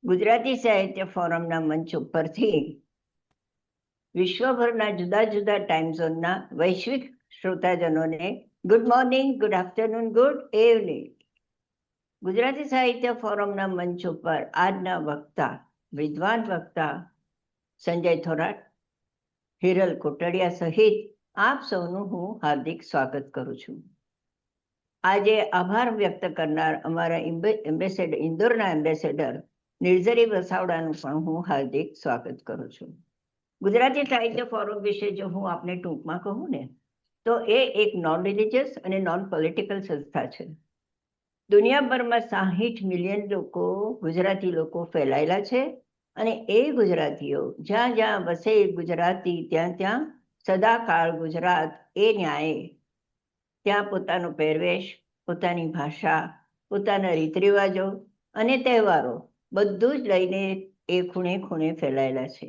ગુજરાતી સાહિત્ય ફોરમના મંચ ઉપરથી વિશ્વભરના જુદા જુદા ટાઈમ ઝોનના વૈશ્વિક શ્રોતાજનોને good morning, good afternoon, good evening. Gujarati સાહિત્ય ફોરમના મંચ ઉપર આજના વક્તા, વિદ્વાન વક્તા સંજય થોરાટ, હિરલ કોટડિયા સહિત આપ સૌનું હું હાર્દિક સ્વાગત કરું છું. આજે આભાર વ્યક્ત કરનાર અમારા એમ્બેસેડર, ઇન્દોરના એમ્બેસેડર નિર્ઝરી વસાવડાનું પણ હું હાર્દિક સ્વાગત કરું છું. ગુજરાતી સાહિત્ય ફોરમ વિશે જો હું આપને ટૂંકમાં કહું ને, તો એ એક નોન રિલિજિયસ અને નોન પોલિટિકલ સંસ્થા છે. દુનિયાભરમાં 60 મિલિયન લોકો, ગુજરાતી લોકો ફેલાયેલા છે, અને એ ગુજરાતીઓ જ્યાં જ્યાં વસે ગુજરાતી ત્યાં ત્યાં સદાકાળ ગુજરાત એ ન્યાય. ત્યાં પોતાનો પહેરવેશ, પોતાની ભાષા, પોતાના રીત રિવાજો અને તહેવારો બધું જ લઈને એ ખૂણે ખૂણે ફેલાયેલા છે.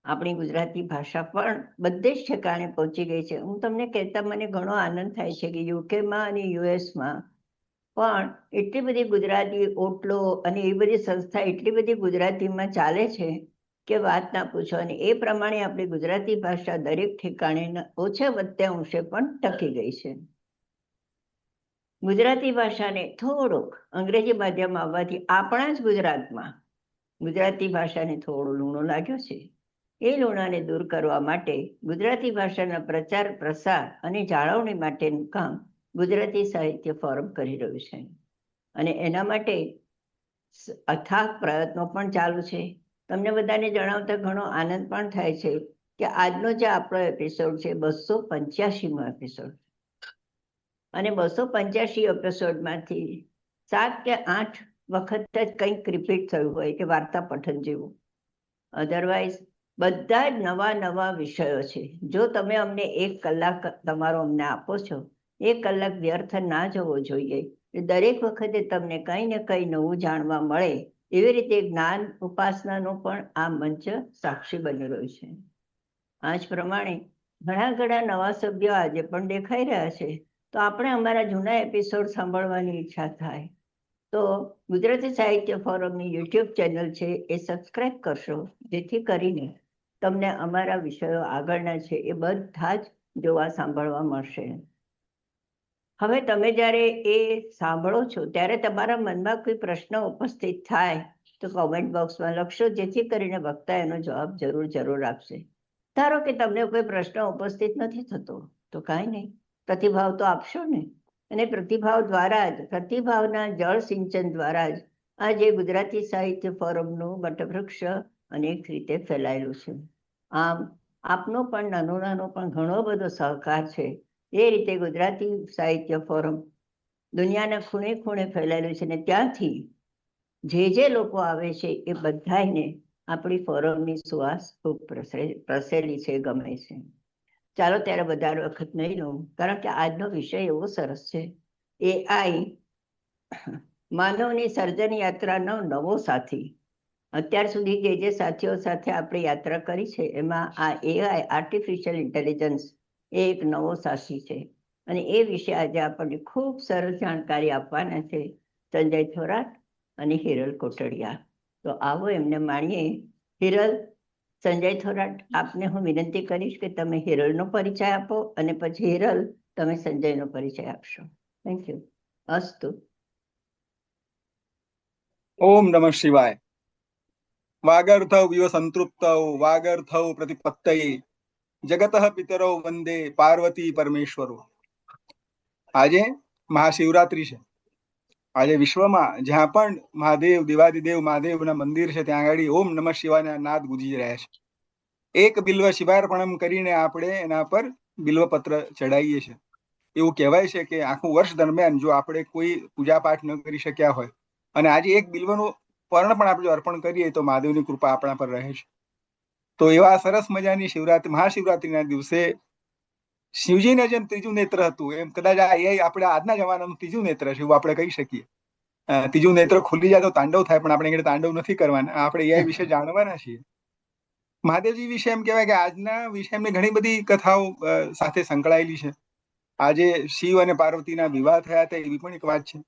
આપણી ગુજરાતી ભાષા પણ બધે જ ઠેકાણે પહોંચી ગઈ છે. હું તમને કહેતા મને ઘણો આનંદ થાય છે કે યુકેમાં અને યુએસમાં પણ એટલી બધી ગુજરાતી ઓટલો અને એ બધી સંસ્થા એટલી બધી ગુજરાતીમાં ચાલે છે કે વાત ના પૂછો. અને એ પ્રમાણે આપણી ગુજરાતી ભાષા દરેક ઠેકાણે ઓછે વધતે અંશે પણ ટકી ગઈ છે. ગુજરાતી ભાષાને થોડોક અંગ્રેજી માધ્યમ આવવાથી આપણા જ ગુજરાતમાં ગુજરાતી ભાષાને થોડો લૂણો લાગ્યો છે. એ લૂણાને દૂર કરવા માટે ગુજરાતી ભાષાના પ્રચાર, પ્રસાર અને જાળવણી માટેનું કામ ગુજરાતી સાહિત્ય ફોરમ કરી રહ્યું છે. અને એના માટે અથાગ પ્રયત્નો પણ ચાલુ છે. તમને બધાને જણાવતા ઘણો આનંદ પણ થાય છે કે આજનો જે આપણો એપિસોડ છે 285મો એપિસોડ, અને 285 એપિસોડમાંથી 7 કે 8 વખત જ કંઈક રિપીટ થયું હોય કે વાર્તા પઠન જેવું. અધરવાઇઝ બધા જ નવા નવા વિષયો છે. જો તમે અમને 1 કલાક તમારો અમને આપો છો, 1 કલાક વ્યર્થ ના જવો જોઈએ. દરેક વખતે તમને કંઈ ને કંઈ નવું જાણવા મળે, એવી રીતે જ્ઞાન ઉપાસનાનો પણ આ મંચ સાક્ષી બની રહ્યું છે. આ જ પ્રમાણે ઘણા ઘણા નવા સભ્યો આજે પણ દેખાઈ રહ્યા છે. તો આપણે અમારા જૂના એપિસોડ સાંભળવાની ઈચ્છા થાય તો ગુજરાતી સાહિત્ય ફોરમની યુટ્યુબ ચેનલ છે એ સબસ્ક્રાઇબ કરશો, જેથી કરીને તમને અમારા વિષયો આગળના છે એ બધા જ જોવા સાંભળવા મળશે. હવે તમે જ્યારે એ સાંભળો છો ત્યારે તમારા મનમાં કોઈ પ્રશ્ન ઉપસ્થિત થાય તો કોમેન્ટ બોક્સમાં લખશો, જેથી કરીને વક્તા એનો જવાબ જરૂર આપશે. ધારો કે તમને કોઈ પ્રશ્ન ઉપસ્થિત નથી થતો તો કાંઈ નહીં, પ્રતિભાવ તો આપશો ને. અને પ્રતિભાવ દ્વારા જ, પ્રતિભાવના જળ સિંચન દ્વારા જ આજે ગુજરાતી સાહિત્ય ફોરમનું વટવૃક્ષ અનેક રીતે ફેલાયેલું છે. આમ આપનો પણ નાનો પણ ઘણો બધો સહકાર છે. એ રીતે ગુજરાતી સાહિત્ય ફોરમ દુનિયાના ખૂણે ખૂણે ફેલાયેલું છે, અને ત્યાંથી જે લોકો આવે છે એ બધાને આપણી ફોરમની સુવાસ ખૂબ પ્રસરેલી છે, ગમે છે. ચાલો ત્યારે વધારે વખત નહીં લઉં, કારણ કે આજનો વિષય એવો સરસ છે. એઆઈ માનવની સર્જન યાત્રાનો નવો સાથી. અત્યાર સુધી જે સાથીઓ સાથે આપણે યાત્રા કરી છે એમાં આ એઆઈ, આર્ટિફિશિયલ ઇન્ટેલિજન્સ, એ એક નવો સાથી છે. અને એ વિશે આજે આપણને ખૂબ સરસ જાણકારી આપવાના છે સંજય થોરાટ અને હિરલ કોટડિયા. તો આવો એમને માણીએ. હિરલ, સંજય થોરાટ, આપને હું વિનંતી કરીશ કે તમે હિરલનો પરિચય આપો અને પછી હિરલ તમે સંજયનો પરિચય આપશો. Thank you. અસ્તુ. ઓમ નમઃ શિવાય. વાગર્થૌ વિવ સંતૃપ્તૌ વાગર્થૌ પ્રતિપત્તયે જગતઃ પિતરૌ વંદે પાર્વતી પરમેશ્વરો. આજે મહાશિવરાત્રી છે. આજે વિશ્વમાં જ્યાં પણ મહાદેવ, દેવાદિદેવ મહાદેવના મંદિર છે ત્યાં આગળ ઓમ નમઃ શિવાયના નાદ ગુંજી રહ્યા છે. એક બિલ્વ શિવાર્પણમ કરીને આપણે એના પર બિલ્વપત્ર ચડાવીએ છીએ. એવું કહેવાય છે કે આખું વર્ષ દરમિયાન જો આપણે કોઈ પૂજાપાઠ ન કરી શક્યા હોય અને આજે એક બિલ્વનું પર્ણ પણ આપણે અર્પણ કરીએ તો મહાદેવની કૃપા આપણા પર રહે છે. તો એવા સરસ મજાની શિવરાત્રી, મહાશિવરાત્રીના દિવસે શિવજીને જેમ ત્રીજું નેત્ર હતું એમ કદાચ આ એ આપણે આજના જમાનાનું ત્રીજું નેત્ર છે એવું આપણે કહી શકીએ. ત્રીજું નેત્ર ખુલી જાય તો તાંડવ થાય, પણ આપણે અહીંયા તાંડવ નથી કરવાના, આપણે એ વિશે જાણવાના છીએ. મહાદેવજી વિશે એમ કહેવાય કે આજના વિશે એમની ઘણી બધી કથાઓ સાથે સંકળાયેલી છે. આજે શિવ અને પાર્વતીના વિવાહ થયા હતા એવી પણ એક વાત છે.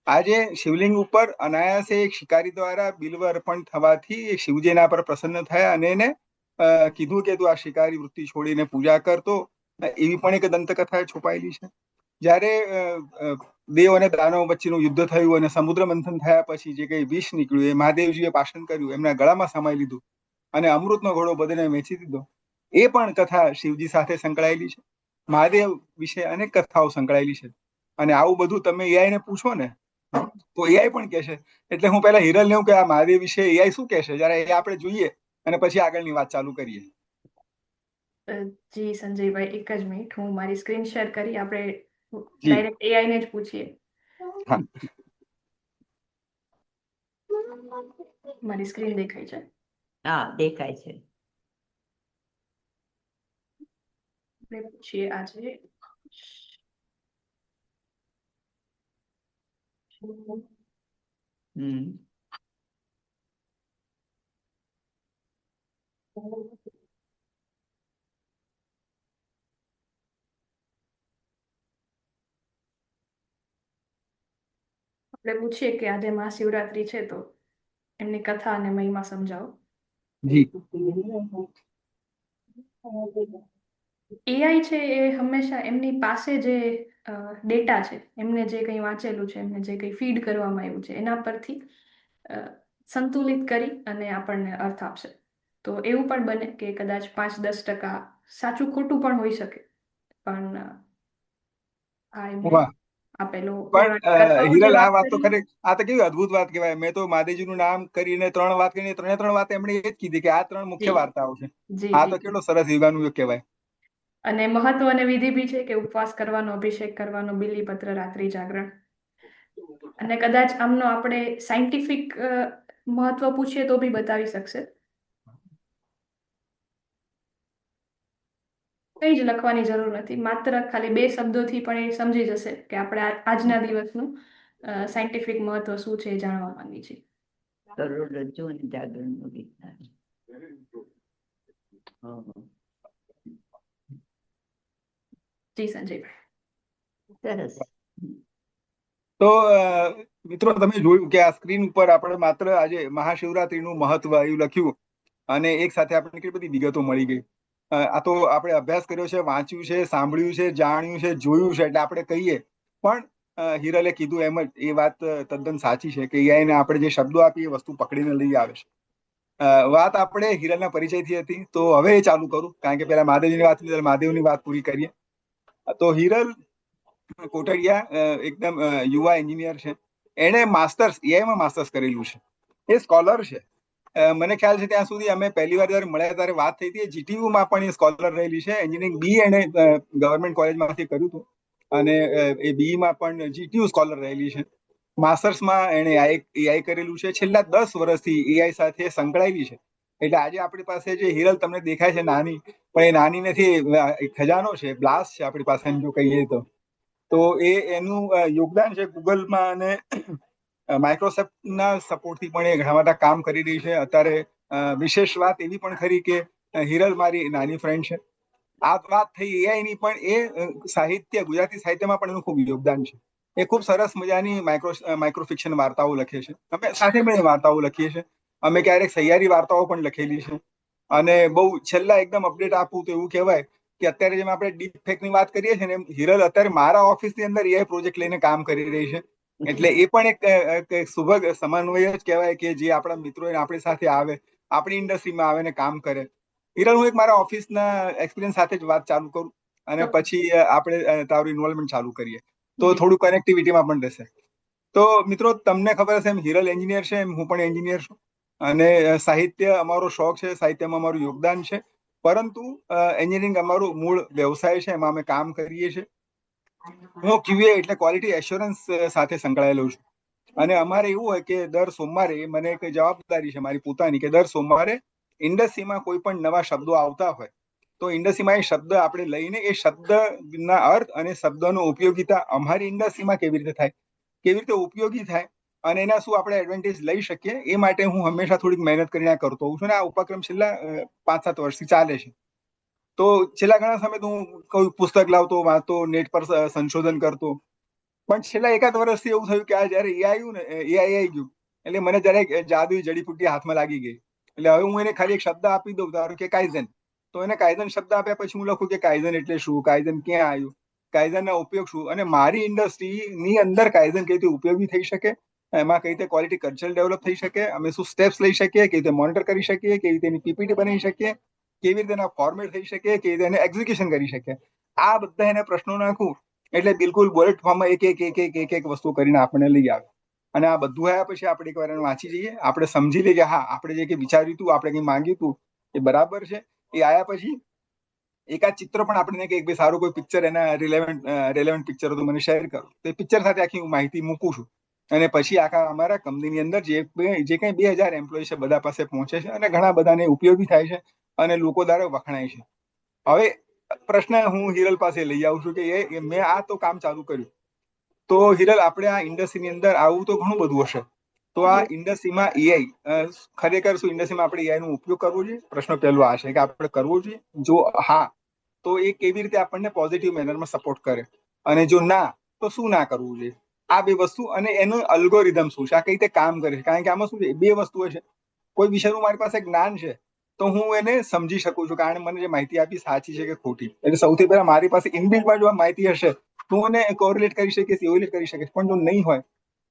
આજે શિવલિંગ ઉપર અનાયાસે એક શિકારી દ્વારા બિલ્વ અર્પણ થવાથી એ શિવજીના પર પ્રસન્ન થયા અને એને કીધું કે તું આ શિકારી વૃત્તિ છોડીને પૂજા કરતો, એવી પણ એક દંતકથા છુપાયેલી છે. જ્યારે દેવ અને દાનવ વચ્ચેનું યુદ્ધ થયું અને સમુદ્ર મંથન થયા પછી જે કઈ વિષ નીકળ્યું એ મહાદેવજીએ પાશન કર્યું, એમના ગળામાં સમાઈ લીધું અને અમૃતનો ઘોડો બધાને વેચી દીધો. એ પણ કથા શિવજી સાથે સંકળાયેલી છે. મહાદેવ વિશે અનેક કથાઓ સંકળાયેલી છે. અને આવું બધું તમે એઆઈ ને પૂછો ને તો એઆઈ પણ કહેશે. એટલે હું પહેલા હિરલ ને કે આ મહાદેવ વિશે એઆઈ શું કહેશે જરા એ આપણે જોઈએ અને પછી આગળની વાત ચાલુ કરીએ. જી સંજયભાઈ, એક જ મિનિટ, હું મારી સ્ક્રીન શેર કરી આપણે જી ડાયરેક્ટ એઆઈ ને જ પૂછીએ. હા મારી સ્ક્રીન દેખાય છે? હા, દેખાય છે. આપણે પૂછીએ આજે હમ આપણે પૂછીએ કે આજે મહાશિવરાત્રી છે તો એમની કથા અને મહિમા સમજાવો. જી એઆઈ છે એ હંમેશા એમની પાસે જે ડેટા છે, એમને જે કંઈ વાંચેલું છે, એમને જે કંઈ ફીડ કરવામાં આવ્યું છે, એના પરથી સંતુલિત કરી અને આપણને અર્થ આપશે. તો એવું પણ બને કે કદાચ 5-10% સાચું ખોટું પણ હોઈ શકે, પણ આ એમને વાહ. આપેલો પણ પૌરાણિક કથાઓ જે હિરલ આ વાત વાત તો કરી. ખરે આ તો કેવી અદ્ભુત વાત કહેવાય. મેં તો મહાદેવજીનું નામ કરીને 3 વાત કરીને ત્રણે વાત એમણે એ જ કીધી કે આ 3 મુખ્ય જી વાર્તાઓ છે. જી આ જી તો કેટલો સરસ યુગાનું યુગ કહેવાય. અને મહત્વ અને વિધિ બી છે કે ઉપવાસ કરવાનો, અભિષેક કરવાનો, બિલીપત્ર, રાત્રિ જાગરણ. અને કદાચ આમનો આપણે સાયન્ટિફિક મહત્વ પૂછીએ તો બી બતાવી શકશે. કંઈ જ લખવાની જરૂર નથી, માત્ર ખાલી 2 શબ્દોથી પણ એ સમજી જશે કે આપણે આજના દિવસનું સાયન્ટિફિક મહત્વ શું છે એ જાણવા માંગી છીએ. કરોડરજ્જુ અને જાગરણનું વિજ્ઞાન. જી સંજયભાઈ. સરસ. તો મિત્રો તમે જોયું કે આ સ્ક્રીન ઉપર આપણે માત્ર આજે મહાશિવરાત્રીનું મહત્વ એવું લખ્યું અને એક સાથે આપણને કેટલી બધી વિગતો મળી ગઈ. આ તો આપણે અભ્યાસ કર્યો છે, વાંચ્યું છે, સાંભળ્યું છે, જાણ્યું છે, જોયું છે, એટલે આપણે કહીએ. પણ હિરલે કીધું એમ જ એ વાત તદ્દન સાચી છે કે એઆઈને આપણે જે શબ્દો આપીએ એ વસ્તુ પકડીને લઈ આવે છે. વાત આપણે હિરલના પરિચયથી હતી, તો હવે એ ચાલુ કરું કારણ કે પેલા મહાદેવની વાત લીધી, મહાદેવની વાત પૂરી કરીએ. તો હિરલ કોટડિયા એકદમ યુવા એન્જિનિયર છે. એણે માસ્ટર્સ એઆઈમાં માસ્ટર્સ કરેલું છે. એ સ્કોલર છે. મને ખ્યાલ છે ત્યાં સુધી અમે પહેલી વાર જયારે મળ્યા ત્યારે વાત થઈ હતી, જીટીયુમાં પણ એ સ્કોલર રહેલી છે. એન્જિનિયરિંગ બી એણે ગવર્મેન્ટ કોલેજમાંથી કર્યું હતું અને એ બીમાં પણ જીટીયુ સ્કોલર રહેલી છે. માસ્ટર્સમાં એણે એઆઈ કરેલું છે. છેલ્લા 10 વર્ષથી એઆઈ સાથે સંકળાયેલી છે. એટલે આજે આપણી પાસે જે હિરલ તમને દેખાય છે નાની, પણ એ નાની નથી, ખજાનો છે, બ્લાસ્ટ છે આપણી પાસે, જો કહીએ તો એ એનું યોગદાન છે ગૂગલમાં અને માઇક્રોસોફ્ટના સપોર્ટથી પણ એ ઘણા બધા કામ કરી રહી છે. અત્યારે વિશેષ વાત એવી પણ ખરી કે હિરલ મારી નાની ફ્રેન્ડ છે. આ વાત થઈ એઆઈની, પણ એ સાહિત્ય, ગુજરાતી સાહિત્યમાં પણ એનું ખૂબ યોગદાન છે. એ ખૂબ સરસ મજાની માઇક્રોફિક્શન વાર્તાઓ લખે છે. અમે સાથે મળીને વાર્તાઓ લખીએ છીએ. અમે ક્યારેક સહિયારી વાર્તાઓ પણ લખેલી છે. અને બહુ છેલ્લા એકદમ અપડેટ આપવું તો એવું કહેવાય કે અત્યારે જેમ આપણે ડીપ ફેકની વાત કરીએ છીએ ને, એમ હિરલ અત્યારે મારા ઓફિસની અંદર એઆઈ પ્રોજેક્ટ લઈને કામ કરી રહી છે. એટલે એ પણ એક સુભગ સમન્વય જ કહેવાય કે જે આપણા મિત્રો આપણી સાથે આવે, આપણી ઇન્ડસ્ટ્રીમાં આવે ને કામ કરે. હિરલ, હું એક મારા ઓફિસના એક્સપિરિયન્સ સાથે જ વાત ચાલુ કરું અને પછી આપણે તારું ઇન્વોલ્વમેન્ટ ચાલુ કરીએ તો થોડું કનેક્ટિવિટીમાં પણ રહેશે. તો મિત્રો તમને ખબર હશે, એમ હિરલ એન્જિનિયર છે, એમ હું પણ એન્જિનિયર છું અને સાહિત્ય અમારો શોખ છે, સાહિત્યમાં અમારું યોગદાન છે. પરંતુ એન્જિનિયરિંગ અમારું મૂળ વ્યવસાય છે, એમાં અમે કામ કરીએ છીએ. હું QA એટલે ક્વોલિટી એશ્યોરન્સ સાથે સંકળાયેલો છું. અને અમારે એવું હોય કે દર સોમવારે મને એક જવાબદારી છે મારી પોતાની કે દર સોમવારે ઇન્ડસ્ટ્રીમાં કોઈ પણ નવા શબ્દો આવતા હોય તો ઇન્ડસ્ટ્રીમાં એ શબ્દ આપણે લઈને એ શબ્દના અર્થ અને શબ્દોનો ઉપયોગિતા અમારી ઇન્ડસ્ટ્રીમાં કેવી રીતે થાય, કેવી રીતે ઉપયોગી થાય અને એના શું આપણે એડવાન્ટેજ લઈ શકીએ, એ માટે હું હંમેશા થોડીક મહેનત કરીને કરતો હોઉં છું. ને આ ઉપક્રમ છેલ્લા 5-7 વર્ષથી ચાલે છે. તો છેલ્લા ઘણા સમયથી હું કોઈ પુસ્તક લાવતો, વાંચતો, નેટ પર સંશોધન કરતો પણ છેલ્લા એકાદ વર્ષથી એવું થયું કે આ જયારે એઆઈ આવ્યું ને એઆઈ આવી ગયું એટલે મને જયારે જાદુઈ જડીબુટ્ટી હાથમાં લાગી ગઈ. એટલે હવે હું એને ખાલી એક શબ્દ આપી દઉં, ધારો કે કાઇઝન, તો એને કાઇઝન શબ્દ આપ્યા પછી હું લખું કે કાઇઝન એટલે શું, કાઇઝન ક્યાં આવ્યું, કાઇઝનના ઉપયોગ શું, અને મારી ઇન્ડસ્ટ્રીની અંદર કાઇઝન કઈ રીતે ઉપયોગી થઈ શકે, એમાં કઈ રીતે ક્વોલિટી કલ્ચર ડેવલપ થઈ શકે, અમે શું સ્ટેપ્સ લઈ શકીએ, કેવી રીતે મોનિટર કરી શકીએ, કેવી રીતે એની પીપીટી બનાવી શકીએ, કેવી રીતે એના ફોર્મેટ થઈ શકે, કેવી રીતે એને એક્ઝિક્યુશન કરી શકીએ, આ બધા એને પ્રશ્નો નાખું એટલે બિલકુલ બુલેટ ફોર્મમાં એક વસ્તુ કરીને આપણને લઈ આવે. અને આ બધું આવ્યા પછી આપણે એકવાર એને વાંચી જઈએ, આપણે સમજી લઈએ કે હા આપણે જે કંઈ વિચાર્યું હતું, આપણે કંઈ માંગ્યું હતું એ બરાબર છે. એ આવ્યા પછી એકાદ ચિત્ર પણ આપણે કે ભાઈ સારું કોઈ પિક્ચર એના રિલેવન્ટ પિક્ચર તો મને શેર કરો, તો એ પિક્ચર સાથે આખી હું માહિતી મૂકું છું. અને પછી આખા અમારા કંપનીની અંદર જે કંઈ 2000 એમ્પ્લોય છે બધા પાસે પહોંચે છે અને ઘણા બધાને ઉપયોગી થાય છે અને લોકો દ્વારા વખણાય છે. હવે પ્રશ્ન હું હિરલ પાસે લઈ આવું છું કે મેં આ તો કામ ચાલુ કર્યું, તો હિરલ આપણે આ ઇન્ડસ્ટ્રીની અંદર આવું તો ઘણું બધું હશે, તો આ ઇન્ડસ્ટ્રીમાં એઆઈ ખરેખર શું ઇન્ડસ્ટ્રીમાં આપણે એઆઈ નો ઉપયોગ કરવો જોઈએ? પ્રશ્ન પહેલો આ છે કે આપણે કરવો જોઈએ. જો હા, તો એ કેવી રીતે આપણને પોઝિટિવ મેનરમાં સપોર્ટ કરે, અને જો ના, તો શું ના કરવું જોઈએ. આ બે વસ્તુ અને એનું અલ્ગોરિધમ શું છે, આ કઈ રીતે કામ કરે છે. કારણ કે આમાં શું છે, બે વસ્તુઓ છે. કોઈ વિષયનું મારી પાસે જ્ઞાન છે તો હું એને સમજી શકું છું, કારણ મને જે માહિતી આપી સાચી છે કે ખોટી. એટલે સૌથી પહેલા મારી પાસે ઇનબિલ્ટમાં જો આ માહિતી હશે તો હું એને કોરિલેટ કરી શકીશ, એવી કરી શકીશ. પણ જો નહીં હોય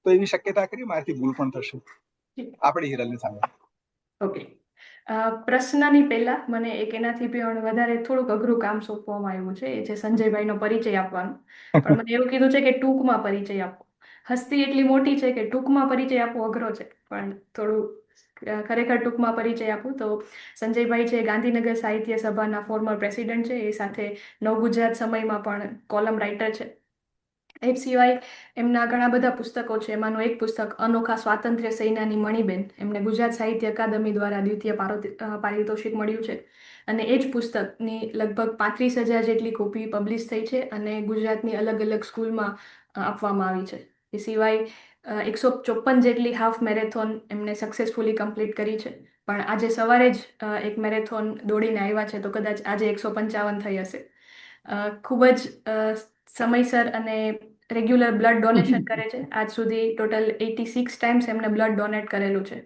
તો એવી શક્યતા કરી મારાથી ભૂલ પણ થશે. આપણે હિરલને સામે ઓકે. પ્રશ્નની પહેલા મને એક એનાથી પણ વધારે થોડુંક અઘરું કામ સોંપવામાં આવ્યું છે, એ છે સંજયભાઈનો પરિચય આપવાનો. પણ મને એવું કીધું છે કે ટૂંકમાં પરિચય આપો. હસ્તી એટલી મોટી છે કે ટૂંકમાં પરિચય આપવો અઘરો છે, પણ થોડું ખરેખર ટૂંકમાં પરિચય આપું તો સંજયભાઈ છે ગાંધીનગર સાહિત્ય સભાના ફોર્મર પ્રેસિડેન્ટ છે, એ સાથે નવગુજરાત સમયમાં પણ કોલમ રાઇટર છે. એ સિવાય એમના ઘણા બધા પુસ્તકો છે. એમાંનું એક પુસ્તક અનોખા સ્વાતંત્ર્ય સેનાની મણિબેન, એમને ગુજરાત સાહિત્ય અકાદમી દ્વારા દ્વિતીય પારિતોષિક મળ્યું છે. અને એ જ પુસ્તકની લગભગ 35,000 જેટલી કોપી પબ્લિશ થઈ છે અને ગુજરાતની અલગ અલગ સ્કૂલમાં આપવામાં આવી છે. એ સિવાય 154 જેટલી હાફ મેરેથોન એમને સક્સેસફુલી કમ્પ્લીટ કરી છે. પણ આજે સવારે જ એક મેરેથોન દોડીને આવ્યા છે, તો કદાચ આજે 155 થઈ હશે. ખૂબ જ સમયસર અને રેગ્યુલર બ્લડ ડોનેશન કરે છે. આજ સુધી ટોટલ 86 ટાઈમ્સ એમને બ્લડ ડોનેટ કરેલું છે.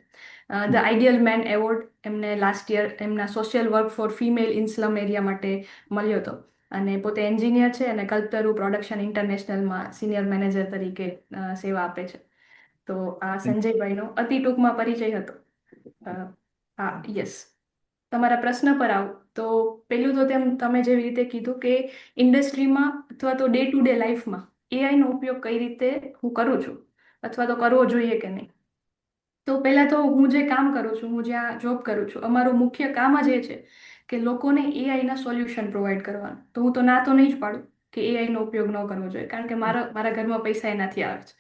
ધ આઈડિયલ મેન એવોર્ડ એમને લાસ્ટ યર એમના social work for female in slum area માટે મળ્યો હતો. અને પોતે એન્જિનિયર છે અને કલ્પતરુ પ્રોડક્શન ઇન્ટરનેશનલમાં સિનિયર મેનેજર તરીકે સેવા આપે છે. તો આ સંજયભાઈનો અતિ ટૂંકમાં પરિચય હતો. હા, યસ. તમારા પ્રશ્ન પર આવું તો પેલું તો તમે જેવી રીતે કીધું કે ઇન્ડસ્ટ્રીમાં અથવા તો ડે ટુ ડે લાઈફમાં એઆઈનો ઉપયોગ કઈ રીતે હું કરું છું અથવા તો કરવો જોઈએ કે નહીં. તો પહેલા તો હું જે કામ કરું છું, હું જ્યાં જોબ કરું છું, અમારું મુખ્ય કામ જ એ છે કે લોકોને એઆઈના સોલ્યુશન પ્રોવાઈડ કરવાનું. તો હું તો ના તો નહીં જ પાડું કે એઆઈનો ઉપયોગ ન કરવો જોઈએ, કારણ કે મારા ઘરમાં પૈસા એનાથી આવે છે.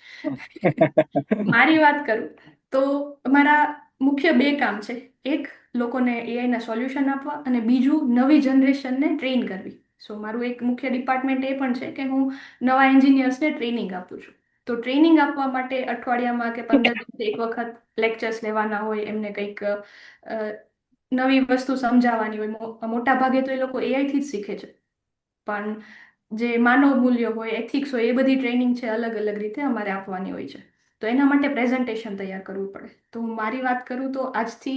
મારી વાત કરું તો અમારા મુખ્ય બે કામ છે. એક, લોકોને એઆઈના સોલ્યુશન આપવા, અને બીજું નવી જનરેશનને ટ્રેન કરવી. સો મારું એક મુખ્ય ડિપાર્ટમેન્ટ એ પણ છે કે હું નવા એન્જિનિયર્સને ટ્રેનિંગ આપું છું. તો ટ્રેનિંગ આપવા માટે અઠવાડિયામાં કે 15 દિવસે એક વખત લેક્ચર્સ લેવાના હોય, એમને કંઈક નવી વસ્તુ સમજાવવાની હોય. મોટા ભાગે તો એ લોકો એઆઈથી જ શીખે છે, પણ જે માનવ મૂલ્ય હોય, એથિક્સ હોય, એ બધી ટ્રેનિંગ છે અલગ અલગ રીતે અમારે આપવાની હોય છે. તો એના માટે પ્રેઝન્ટેશન તૈયાર કરવું પડે. તો હું મારી વાત કરું તો આજથી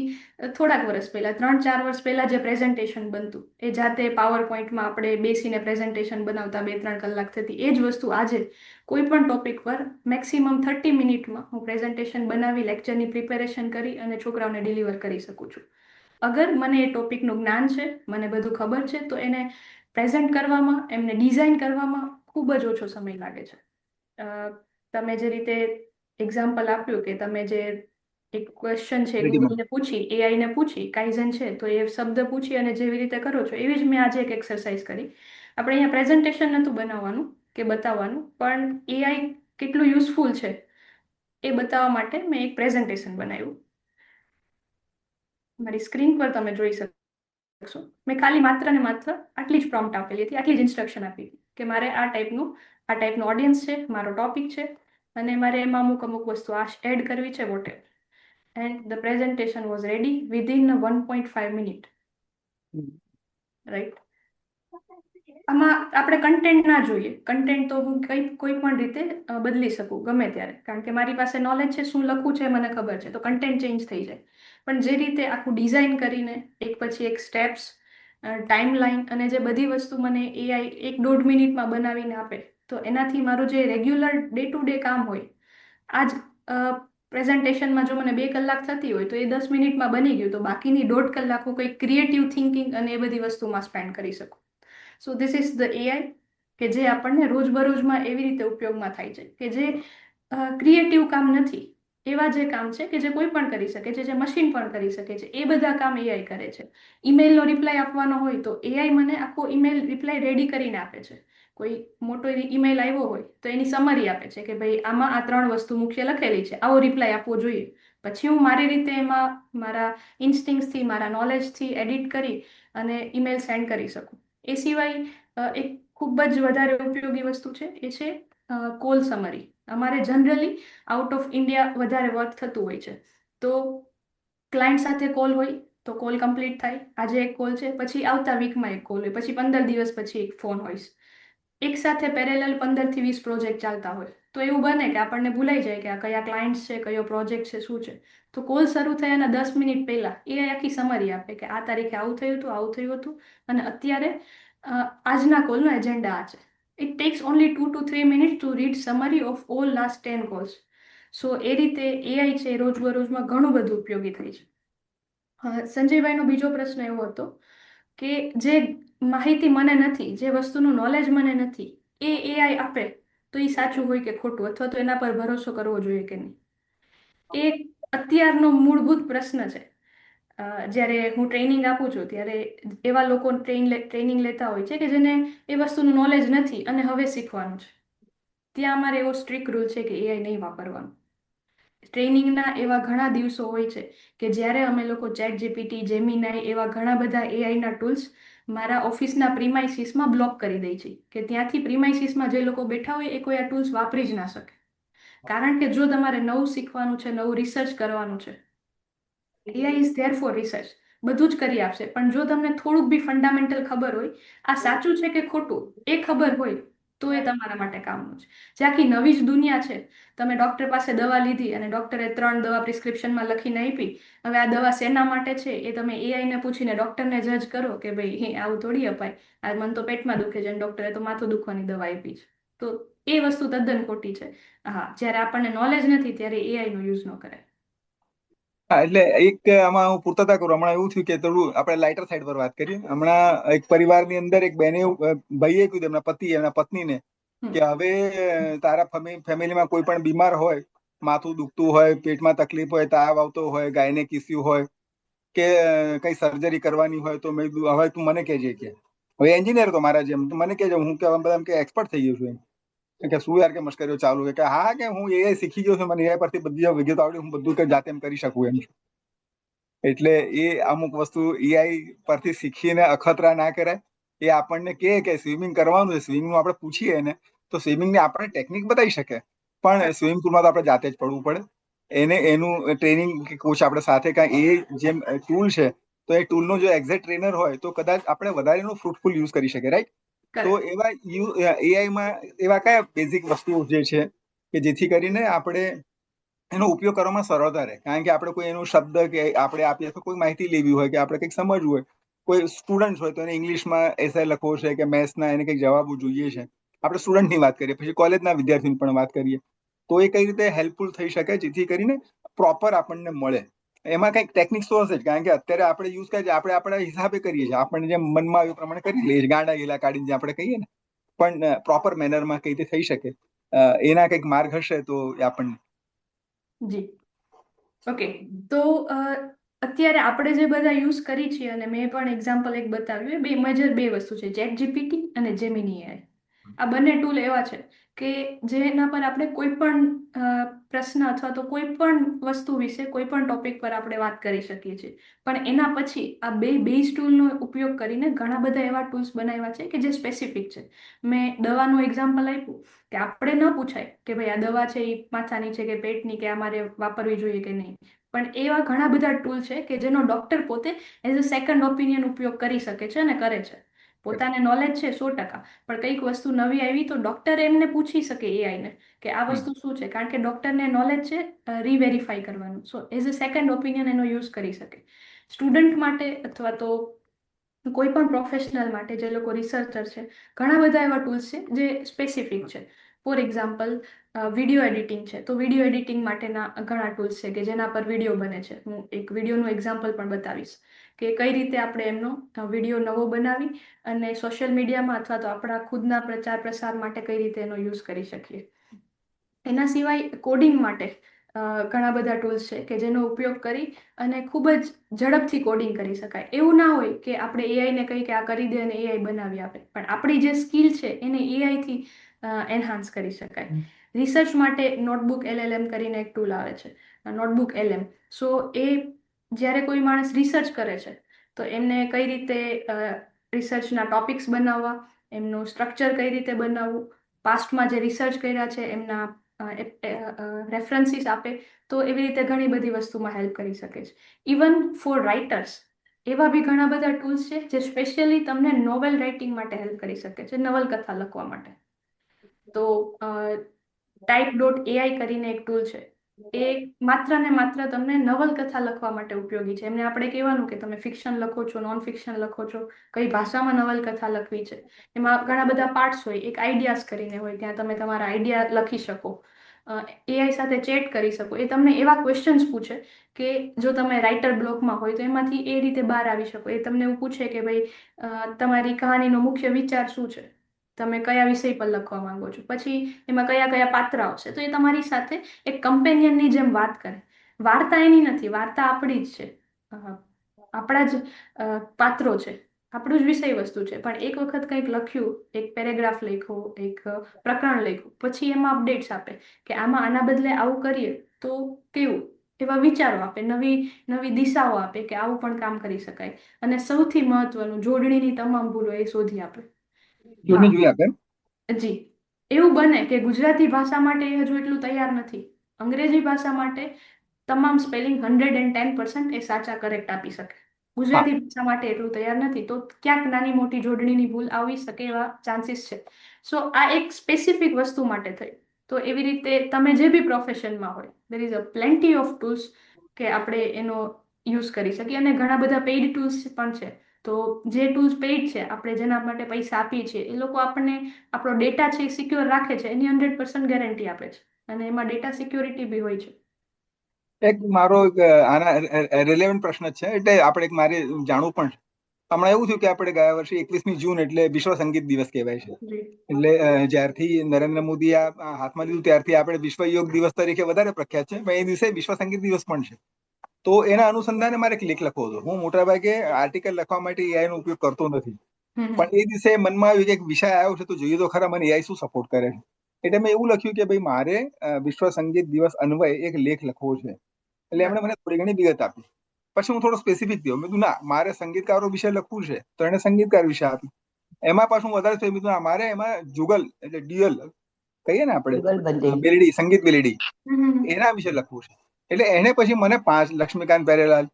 થોડાક વર્ષ પહેલા, 3-4 વર્ષ પહેલા જે પ્રેઝન્ટેશન બનતું, એ જાતે પાવર પોઈન્ટમાં આપણે બેસીને પ્રેઝન્ટેશન બનાવતા 2-3 કલાક થતી, એ જ વસ્તુ આજે કોઈ પણ ટોપિક પર મેક્સિમમ 30 મિનિટમાં હું પ્રેઝન્ટેશન બનાવી, લેક્ચરની પ્રિપેરેશન કરી અને છોકરાઓને ડિલિવર કરી શકું છું. અગર મને એ ટોપિકનું જ્ઞાન છે, મને બધું ખબર છે, તો એને પ્રેઝન્ટ કરવામાં, એમને ડિઝાઇન કરવામાં ખૂબ જ ઓછો સમય લાગે છે. તમે જે રીતે એક્ઝામ્પલ આપ્યું કે તમે જે એક ક્વેશ્ચન છે ગૂગલને પૂછી, એઆઈને પૂછી, કાઇઝન છે તો એ શબ્દ પૂછી અને જેવી રીતે કરો છો, એવી જ મેં આજે એક એક્સરસાઇઝ કરી. આપણે અહીંયા પ્રેઝન્ટેશન નહોતું બનાવવાનું કે બતાવવાનું, પણ એઆઈ કેટલું યુઝફુલ છે એ બતાવવા માટે મેં એક પ્રેઝન્ટેશન બનાવ્યું. મારી સ્ક્રીન પર તમે જોઈ શકશો. મેં ખાલી માત્ર ને માત્ર આટલી જ પ્રોમ્પ્ટ આપેલી હતી, આટલી જ ઇન્સ્ટ્રક્શન આપી હતી કે મારે આ ટાઈપનું ઓડિયન્સ છે, મારો ટોપિક છે, અને મારે એમાં અમુક વસ્તુ એડ કરવી છે, whatever. And the presentation was ready within 1.5 minutes. Right? આમાં આપણે કન્ટેન્ટ ના જોઈએ. કન્ટેન્ટ તો હું કોઈ પણ રીતે બદલી શકું ગમે ત્યારે, કારણ કે મારી પાસે નોલેજ છે, શું લખવું છે મને ખબર છે, તો કન્ટેન્ટ ચેન્જ થઈ જાય. પણ જે રીતે આખું ડિઝાઇન કરીને એક પછી એક સ્ટેપ્સ, ટાઈમલાઈન અને જે બધી વસ્તુ મને એઆઈ 1-1.5 મિનિટમાં બનાવીને આપે, તો એનાથી મારું જે રેગ્યુલર ડે ટુ ડે કામ હોય, આજ પ્રેઝન્ટેશનમાં જો મને 2 કલાક થતી હોય તો એ 10 મિનિટમાં બની ગયું, તો બાકીની 1.5 કલાક હું કંઈક ક્રિએટિવ થિંકિંગ અને એ બધી વસ્તુમાં સ્પેન્ડ કરી શકું. So this is the AI, કે જે આપણને રોજબરોજમાં એવી રીતે ઉપયોગમાં થાય છે કે જે ક્રિએટિવ કામ નથી, એવા જે કામ છે કે જે કોઈ પણ કરી શકે છે, જે મશીન પણ કરી શકે છે, એ બધા કામ એઆઈ કરે છે. ઈમેલનો રિપ્લાય આપવાનો હોય તો એઆઈ મને આખો ઈમેલ રિપ્લાય રેડી કરીને આપે છે. કોઈ મોટો ઈમેલ આવ્યો હોય તો એની સમરી આપે છે કે ભાઈ આમાં આ 3 વસ્તુ મુખ્ય લખેલી છે, આવો રિપ્લાય આપવો જોઈએ. પછી હું મારી રીતે એમાં મારા ઇન્સ્ટિંક્ટથી, મારા નોલેજથી એડિટ કરી અને ઈમેલ સેન્ડ કરી શકું. એ સિવાય એક ખૂબ જ વધારે ઉપયોગી વસ્તુ છે, એ છે કોલ સમરી. અમારે જનરલી આઉટ ઓફ ઇન્ડિયા વધારે વર્ક થતું હોય છે, તો ક્લાયન્ટ સાથે કોલ હોય તો કોલ કમ્પ્લીટ થાય, આજે એક કોલ છે, પછી આવતા વીકમાં એક કોલ હોય, પછી 15 દિવસ પછી એક ફોન હોય. એક સાથે પેરેલલ 15 થી 20 પ્રોજેક્ટ ચાલતા હોય, તો એવું બને કે આપણને ભૂલાઈ જાય કે આ કયા ક્લાયન્ટ છે, કયો પ્રોજેક્ટ છે, શું છે. તો કોલ શરૂ થયાના 10 મિનિટ પહેલા એ આખી સમરી આપે કે આ તારીખે આવું થયું હતું, આવું થયું હતું, અને અત્યારે આજના કોલનો એજન્ડા આ છે. It takes only 2 to 3 minutes to read summary of all last 10 calls. So એ રીતે એઆઈ છે રોજબરોજમાં ઘણું બધું ઉપયોગી થાય છે. સંજયભાઈનો બીજો પ્રશ્ન એવો હતો કે જે માહિતી મને નથી, જે વસ્તુનું નોલેજ મને નથી, એ એઆઈ આપે તો એ સાચું હોય કે ખોટું, અથવા તો એના પર ભરોસો કરવો જોઈએ કે નહીં, એ અત્યારનો મૂળભૂત પ્રશ્ન છે. જ્યારે હું ટ્રેનિંગ આપું છું ત્યારે એવા લોકો ટ્રેનિંગ લેતા હોય છે કે જેને એ વસ્તુનું નોલેજ નથી અને હવે શીખવાનું છે. ત્યાં અમારે એવો સ્ટ્રિક્ટ રૂલ છે કે એઆઈ નહીં વાપરવાનું. ટ્રેનિંગના એવા ઘણા દિવસો હોય છે કે જ્યારે અમે લોકો ChatGPT, જેમિનાઈ એવા ઘણા બધા એઆઈના ટૂલ્સ મારા ઓફિસના પ્રીમાઇસીસમાં બ્લોક કરી દઈ છે, કે ત્યાંથી પ્રીમાઇસીસમાં જે લોકો બેઠા હોય એ કોઈ આ ટૂલ્સ વાપરી જ ના શકે. કારણ કે જો તમારે નવું શીખવાનું છે, નવું રિસર્ચ કરવાનું છે, AI is there four research, બધું જ કરી આપશે. પણ જો તમને થોડુંક બી ફંડામેન્ટલ ખબર હોય, આ સાચું છે કે ખોટું એ ખબર હોય, તો એ તમારા માટે કામનું છે. જે આખી નવી જ દુનિયા છે, તમે ડૉક્ટર પાસે દવા લીધી અને ડૉક્ટરે 3 દવા પ્રિસ્ક્રિપ્શનમાં લખીને આપી, હવે આ દવા શેના માટે છે એ તમે એઆઈને પૂછીને ડૉક્ટરને જજ કરો કે ભાઈ આવું થોડી અપાય, આ મને તો પેટમાં દુખે છે અને ડૉક્ટરે તો માથું દુખવાની દવા આપી છે. તો એ વસ્તુ તદ્દન ખોટી છે. હા, જ્યારે આપણને નોલેજ નથી ત્યારે એઆઈનો યુઝ ન કરાય. હા, એટલે એક આમાં હું પૂર્તતા કરું. હમણાં એવું થયું કે થોડું આપણે લાઇટર સાઈડ પર વાત કરીએ. હમણાં એક પરિવારની અંદર એક બેને ભાઈએ કીધું એમના પતિ એમના પત્નીને કે હવે તારા ફેમિલીમાં કોઈ પણ બીમાર હોય, માથું દુખતું હોય, પેટમાં તકલીફ હોય, તાવ આવતો હોય, ગાયનેક ઇસ્યુ હોય કે કઈ સર્જરી કરવાની હોય, તો મેં કીધું હવે તું મને કહેજે. કે હવે એન્જિનિયર તો મારા જેમ, મને કહેજો, હું કે બધા કે એક્સપર્ટ થઈ ગયો છું એમ. કે શું યાર કે મસ્કરીઓ ચાલુ કે હા કે હું એઆઈ શીખી ગયો છું, મને એઆઈ પરથી બધી વિગતો આવડી, હું બધું જાતે એમ કરી શકું એમ. એટલે એ અમુક વસ્તુ એઆઈ પરથી શીખીને અખતરા ના કરાય. એ આપણને કે સ્વિમિંગ કરવાનું છે, સ્વિમિંગ આપણે પૂછીએ એને તો સ્વિમિંગની આપણે ટેકનિક બતાવી શકે, પણ સ્વિમિંગ પુલમાં તો આપણે જાતે જ પડવું પડે. એનું ટ્રેનિંગ કોચ આપણે સાથે, કાંઈ એ જેમ ટૂલ છે તો એ ટૂલનો જો એક્ઝેક્ટ ટ્રેનર હોય તો કદાચ આપણે વધારે એનું ફ્રૂટફુલ યુઝ કરી શકીએ, રાઈટ? તો એવા એઆઈમાં એવા કયા બેઝિક વસ્તુઓ જે છે કે જેથી કરીને આપણે એનો ઉપયોગ કરવામાં સરળતા રહે? કારણ કે આપણે કોઈ એનો શબ્દ કે આપણે આપીએ તો કોઈ માહિતી લેવી હોય કે આપણે કંઈક સમજવું હોય, કોઈ સ્ટુડન્ટ હોય તો એને ઇંગ્લિશમાં એસે લખવો છે કે મેથ્સના એને કંઈક જવાબો જોઈએ છે, આપણે સ્ટુડન્ટની વાત કરીએ, પછી કોલેજના વિદ્યાર્થીની પણ વાત કરીએ, તો એ કઈ રીતે હેલ્પફુલ થઈ શકે જેથી કરીને પ્રોપર આપણને મળે? એમાં કંઈક ટેકનિક્સ તો હશે જ, કારણ કે અત્યારે આપણે યુઝ કરીએ આપણે આપણા હિસાબે કરીએ છીએ, આપણને જેમ મનમાં આવ્યું પ્રમાણે કરી લઈએ છીએ, ગાંડા ગીલા કાઢીને જે આપણે કહીએ ને. પણ પ્રોપર મેનરમાં કઈ રીતે થઈ શકે, એના કંઈક માર્ગ હશે તો આપણને. જી, ઓકે. તો અત્યારે આપણે જે બધા યુઝ કરી છીએ, અને મેં પણ એક્ઝામ્પલ એક બતાવ્યું, બે વસ્તુ છે, ChatGPT અને જેમિની એઆઈ. આ બંને ટૂલ એવા છે કે જેના પર આપણે કોઈ પણ પ્રશ્ન અથવા તો કોઈ પણ વસ્તુ વિશે, કોઈ પણ ટોપિક પર આપણે વાત કરી શકીએ છીએ. પણ એના પછી આ બે બેઝ ટૂલનો ઉપયોગ કરીને ઘણા બધા એવા ટૂલ્સ બનાવ્યા છે કે જે સ્પેસિફિક છે. મેં દવાનું એક્ઝામ્પલ આપ્યું કે આપણે ન પૂછાય કે ભાઈ આ દવા છે એ માથાની છે કે પેટની, કે આ મારે વાપરવી જોઈએ કે નહીં. પણ એવા ઘણા બધા ટૂલ છે કે જેનો ડૉક્ટર પોતે એઝ અ સેકન્ડ ઓપિનિયન ઉપયોગ કરી શકે છે અને કરે છે. પોતાને નોલેજ છે 100%, પણ કંઈક વસ્તુ નવી આવી તો ડોક્ટર એમને પૂછી શકે એઆઈને કે આ વસ્તુ શું છે, કારણ કે ડોક્ટરને નોલેજ છે રીવેરીફાઈ કરવાનું. સો એઝ અ સેકન્ડ ઓપિનિયન એનો યુઝ કરી શકે. સ્ટુડન્ટ માટે અથવા તો કોઈ પણ પ્રોફેશનલ માટે જે લોકો રિસર્ચર છે, ઘણા બધા એવા ટૂલ્સ છે જે સ્પેસિફિક છે. ફોર એક્ઝામ્પલ, વિડીયો એડિટિંગ છે, તો વિડીયો એડિટિંગ માટેના ઘણા ટૂલ્સ છે કે જેના પર વિડીયો બને છે. હું એક વિડીયોનું એક્ઝામ્પલ પણ બતાવીશ કે કઈ રીતે આપણે એમનો વિડીયો નવો બનાવી અને સોશિયલ મીડિયામાં અથવા તો આપણા ખુદના પ્રચાર પ્રસાર માટે કઈ રીતે એનો યુઝ કરી શકીએ. એના સિવાય કોડિંગ માટે ઘણા બધા ટૂલ્સ છે કે જેનો ઉપયોગ કરી અને ખૂબ જ ઝડપથી કોડિંગ કરી શકાય. એવું ના હોય કે આપણે એઆઈને કહી કે આ કરી દે અને એઆઈ બનાવી આપે, પણ આપણી જે સ્કિલ છે એને એઆઈથી એન્હાન્સ કરી શકાય. રિસર્ચ માટે નોટબુક એલએલએમ કરીને એક ટૂલ આવે છે, નોટબુક એલએમ. સો એ જ્યારે કોઈ માણસ રિસર્ચ કરે છે તો એમને કઈ રીતે રિસર્ચના ટોપિક્સ બનાવવા, એમનું સ્ટ્રક્ચર કઈ રીતે બનાવવું, પાસ્ટમાં જે રિસર્ચ કર્યા છે એમના રેફરન્સીસ આપે, તો એવી રીતે ઘણી બધી વસ્તુમાં હેલ્પ કરી શકે છે. ઇવન ફોર રાઇટર્સ એવા બી ઘણા બધા ટૂલ્સ છે જે સ્પેશિયલી તમને નોવેલ રાઇટિંગ માટે હેલ્પ કરી શકે છે, નવલકથા લખવા માટે. તો type.ai કરીને એક ટૂલ છે, એ માત્ર ને માત્ર તમને નવલકથા લખવા માટે ઉપયોગી છે. એમને આપણે કહેવાનું કે તમે ફિક્શન લખો છો, નોન ફિક્શન લખો છો, કઈ ભાષામાં નવલકથા લખવી છે. એમાં ઘણા બધા પાર્ટ્સ હોય, એક આઈડિયાઝ કરીને હોય, ત્યાં તમે તમારા આઈડિયા લખી શકો, એઆઈ સાથે ચેટ કરી શકો. એ તમને એવા ક્વેશ્ચન્સ પૂછે કે જો તમે રાઇટર બ્લોકમાં હોય તો એમાંથી એ રીતે બહાર આવી શકો. એ તમને એવું પૂછે કે ભાઈ તમારી કહાનીનો મુખ્ય વિચાર શું છે, તમે કયા વિષય પર લખવા માંગો છો, પછી એમાં કયા કયા પાત્ર આવશે. તો એ તમારી સાથે એક કમ્પેનિયનની જેમ વાત કરે. વાર્તા એની નથી, વાર્તા આપણી જ છે, આપણા જ પાત્રો છે, આપણું જ વિષય વસ્તુ છે. પણ એક વખત કંઈક લખ્યું, એક પેરેગ્રાફ લખ્યો, એક પ્રકરણ લખ્યું, પછી એમાં અપડેટ્સ આપે કે આમાં આના બદલે આવું કરીએ તો કેવું, એવા વિચારો આપે, નવી નવી દિશાઓ આપે કે આવું પણ કામ કરી શકાય. અને સૌથી મહત્વનું, જોડણીની તમામ ભૂલો એ શોધી આપે. જોડણી જોઈ આપે. જી, એવું બને કે ગુજરાતી ભાષા માટે એ હજુ એટલું તૈયાર નથી, અંગ્રેજી ભાષા માટે તમામ સ્પેલિંગ 110% એ સાચા કરેક્ટ આપી શકે, હા, ગુજરાતી ભાષા માટે એટલું તૈયાર નથી, તો ક્યાંક નાની મોટી જોડણીની ભૂલ આવી શકે એવા ચાન્સીસ છે. સો આ એક સ્પેસિફિક વસ્તુ માટે થઈ. તો એવી રીતે તમે જે બી પ્રોફેશનમાં હોય, there is a plenty of tools કે આપણે એનો યુઝ કરી શકીએ. અને ઘણા બધા પેઇડ ટૂલ્સ પણ છે. તો જે ટૂલ્સ પેઇડ છે, આપણે જેના માટે પૈસા આપીએ છીએ, એ લોકો આપણને આપણો ડેટા છે એ સિક્યોર રાખે છે, એની 100% ગેરંટી આપે છે, અને એમાં ડેટા સિક્યોરિટી બી હોય છે. એક મારો આના રિલેવન્ટ પ્રશ્ન છે, એટલે આપણે એક મારે જાણવું પણ છે. હમણાં એવું થયું કે આપણે ગયા વર્ષે 21મી જૂન એટલે વિશ્વ સંગીત દિવસ કહેવાય છે. જી. એટલે જ્યારથી નરેન્દ્ર મોદી આ હાથમાં લીધું ત્યારથી આપણે વિશ્વ યોગ દિવસ તરીકે વધારે પ્રખ્યાત છે, પણ એ દિવસે વિશ્વ સંગીત દિવસ પણ છે. તો એના અનુસંધાને મારે એક લેખ લખવો હતો. હું મોટાભાગે આર્ટિકલ લખવા માટે એઆઈ નો ઉપયોગ કરતો નથી, પણ એ દિવસે મનમાં આવ્યું કે એક વિષય આવ્યો છે તો જોઈએ તો ખરા મને એઆઈ શું સપોર્ટ કરે છે. એટલે મેં એવું લખ્યું કે ભાઈ મારે વિશ્વ સંગીત દિવસ અન્વયે એક લેખ લખવો છે. એટલે એમણે મને થોડી ઘણી વિગત આપી. પછી હું થોડો સ્પેસિફિક થયો, મેં કીધું ના, મારે સંગીતકારો વિશે લખવું છે, તો એને સંગીતકાર વિશે આપી. એમાં પાછું વધારે થયું, મેં કીધું મારે એમાં જુગલ એટલે ડ્યુઅલ કહીએ ને આપણે, જુગલબંધી. બેલડી, સંગીત બેલડી, એના વિશે લખવું છે. એટલે એને પછી મને 5 લક્ષ્મીકાંત પ્યારેલાલ,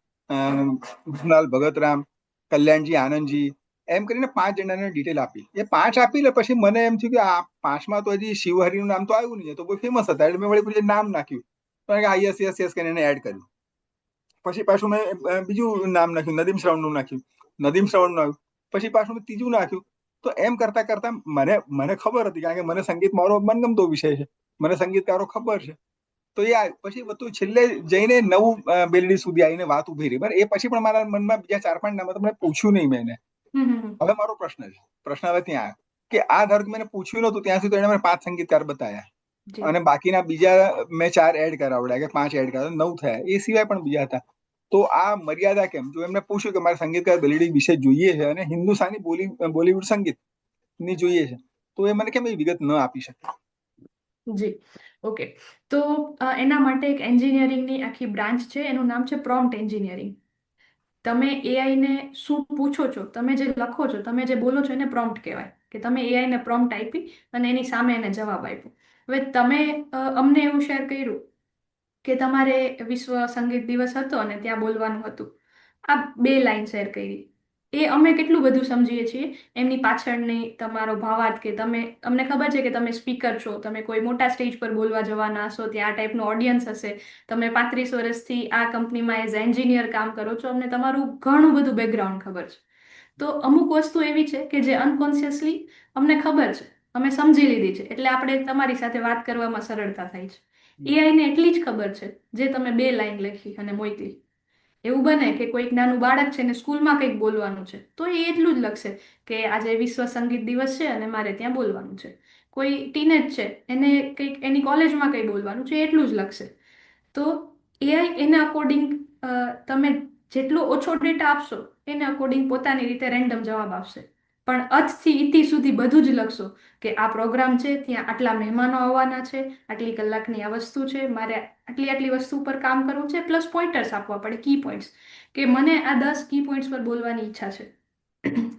કૃષ્ણલાલ ભગતરામ, કલ્યાણજી આનંદજી, એમ કરીને 5 જણાને ડિટેલ આપી. એ 5 આપી એટલે પછી મને એમ થયું કે આ 5માં તો હજી શિવહરિનું નામ તો આવ્યું નહીં, તો બહુ ફેમસ હતા, એટલે મેં વળી પછી નામ નાખ્યું, યસ યસ યસ કરીને એને એડ કર્યું. પછી પાછું મેં બીજું નામ નાખ્યું, નદીમ શ્રવણનું નાખ્યું, નદીમ શ્રવણનું આવ્યું. પછી પાછું મેં ત્રીજું નાખ્યું. તો એમ કરતા કરતા મને ખબર હતી, કારણ કે મને સંગીત મારો મનગમતો વિષય છે, મને સંગીતકારો ખબર છે. તો એ પછી બધું છેલ્લે જઈને 9 બેલડી સુધી આવીને વાત ઉભી રહી. બરાબર, એ પછી પણ મારા મનમાં બીજા 4-5 નામ તમને પૂછ્યું નહીં મેં એને. હવે મારો પ્રશ્ન છે, પ્રશ્ન હવે ત્યાં કે આ ધારો કે મને પૂછ્યું નતું ત્યાં સુધી એને મને 5 સંગીતકાર બતાવ્યા, અને બાકીના બીજા મેં 4 એડ કરાવડ્યા કે 5 એડ કરાવડા, 9 થયા. એ સિવાય પણ બીજા હતા. તો આ મર્યાદા કેમ? જો એમને પૂછ્યું કે મારે સંગીતકાર બેલડી વિશે જોઈએ છે અને હિન્દુસ્તાની બોલીવુડ સંગીત ની જોઈએ છે, તો એ મને કેમ એ વિગત ન આપી શકે? જી, ઓકે. તો એના માટે એક એન્જિનિયરિંગની આખી બ્રાન્ચ છે, એનું નામ છે પ્રોમ્પ્ટ એન્જિનિયરિંગ. તમે એઆઈને શું પૂછો છો, તમે જે લખો છો, તમે જે બોલો છો, એને પ્રોમ્પ્ટ કહેવાય. કે તમે એઆઈને પ્રોમ્પ્ટ આપી અને એની સામે એને જવાબ આપ્યો. હવે તમે અમને એવું શેર કર્યું કે તમારે વિશ્વ સંગીત દિવસ હતો અને ત્યાં બોલવાનું હતું. આ 2 લાઈન શેર કરી. એ અમે કેટલું બધું સમજીએ છીએ એમની પાછળની તમારો ભાવાર્થ, કે અમને ખબર છે કે તમે સ્પીકર છો, તમે કોઈ મોટા સ્ટેજ પર બોલવા જવાના હશો, ત્યાં આ ટાઈપનું ઓડિયન્સ હશે, તમે 35 વર્ષથી આ કંપનીમાં એઝ એન્જિનિયર કામ કરો છો, અમને તમારું ઘણું બધું બેકગ્રાઉન્ડ ખબર છે. તો અમુક વસ્તુ એવી છે કે જે અનકોન્શિયસલી અમને ખબર છે, અમે સમજી લીધી છે, એટલે આપણે તમારી સાથે વાત કરવામાં સરળતા થાય છે. એઆઈને એટલી જ ખબર છે જે તમે 2 લાઈન લખી અને મોકલી. એવું બને કે કોઈક નાનું બાળક છે ને સ્કૂલમાં કંઈક બોલવાનું છે, તો એ એટલું જ લખશે કે આજે વિશ્વ સંગીત દિવસ છે અને મારે ત્યાં બોલવાનું છે. કોઈ ટીનેજ છે, એને કંઈક એની કોલેજમાં કંઈ બોલવાનું છે, એટલું જ લખશે. તો એઆઈ એના અકોર્ડિંગ તમે જેટલો ઓછો ડેટા આપશો એને અકોર્ડિંગ પોતાની રીતે રેન્ડમ જવાબ આપશે. પણ અજથી ઇતિ સુધી બધું જ લખશો કે આ પ્રોગ્રામ છે, ત્યાં આટલા મહેમાનો આવવાના છે, આટલી કલાકની આ વસ્તુ છે, મારે આટલી આટલી વસ્તુ પર કામ કરવું છે, પ્લસ પોઈન્ટર્સ આપવા પડે, કી પોઈન્ટ્સ, કે મને આ 10 કી પોઈન્ટ્સ પર બોલવાની ઈચ્છા છે.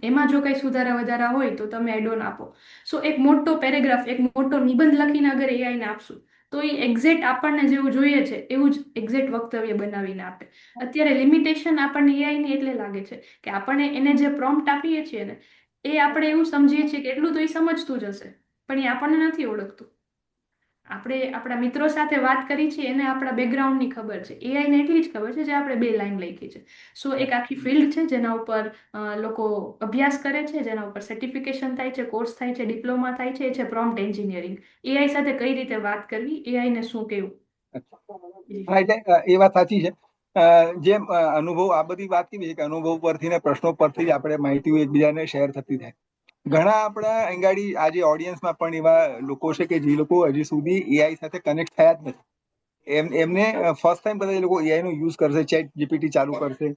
એમાં જો કંઈ સુધારા વધારા હોય તો તમે એડ ઓન આપો. સો એક મોટો પેરેગ્રાફ, એક મોટો નિબંધ લખીને અગર એઆઈને આપશું તો એ એક્ઝેક્ટ આપણને જેવું જોઈએ છે એવું જ એક્ઝેક્ટ વક્તવ્ય બનાવીને આપે. અત્યારે લિમિટેશન આપણને એઆઈને એટલે લાગે છે કે આપણે એને જે પ્રોમ્પ્ટ આપીએ છીએ ને, એ આપણે એવું સમજીએ છીએ કે એટલું તો એ સમજતું જ હશે, પણ એ આપણને નથી ઓળખતું. આપણે આપણા મિત્રો સાથે વાત કરી છીએ, એને આપણા બેકગ્રાઉન્ડની ખબર છે, એઆઈને એટલી જ ખબર છે જે આપણે 2 લાઈન લખી છે. સો એક આખી ફિલ્ડ છે જેના ઉપર લોકો અભ્યાસ કરે છે, જેના ઉપર સર્ટિફિકેશન થાય છે, કોર્સ થાય છે, ડિપ્લોમા થાય છે, એ છે પ્રોમ્પ્ટ એન્જિનિયરિંગ. એઆઈ સાથે કઈ રીતે વાત કરવી, એઆઈને શું કહેવું. હા, એટલે એ વાત સાચી છે. જેમ અનુભવ, આ બધી વાત કેવી છે કે અનુભવ પરથી ને પ્રશ્નો પરથી જ આપણે માહિતીઓ એકબીજાને શેર થતી થાય. ઘણા આપણા અંગાડી આજે ઓડિયન્સમાં પણ એવા લોકો છે કે જે લોકો હજી સુધી એઆઈ સાથે કનેક્ટ થયા જ નથી. એમને ફર્સ્ટ ટાઈમ બધા એ લોકો એઆઈ નો યુઝ કરશે, ચેટ જીપીટી ચાલુ કરશે.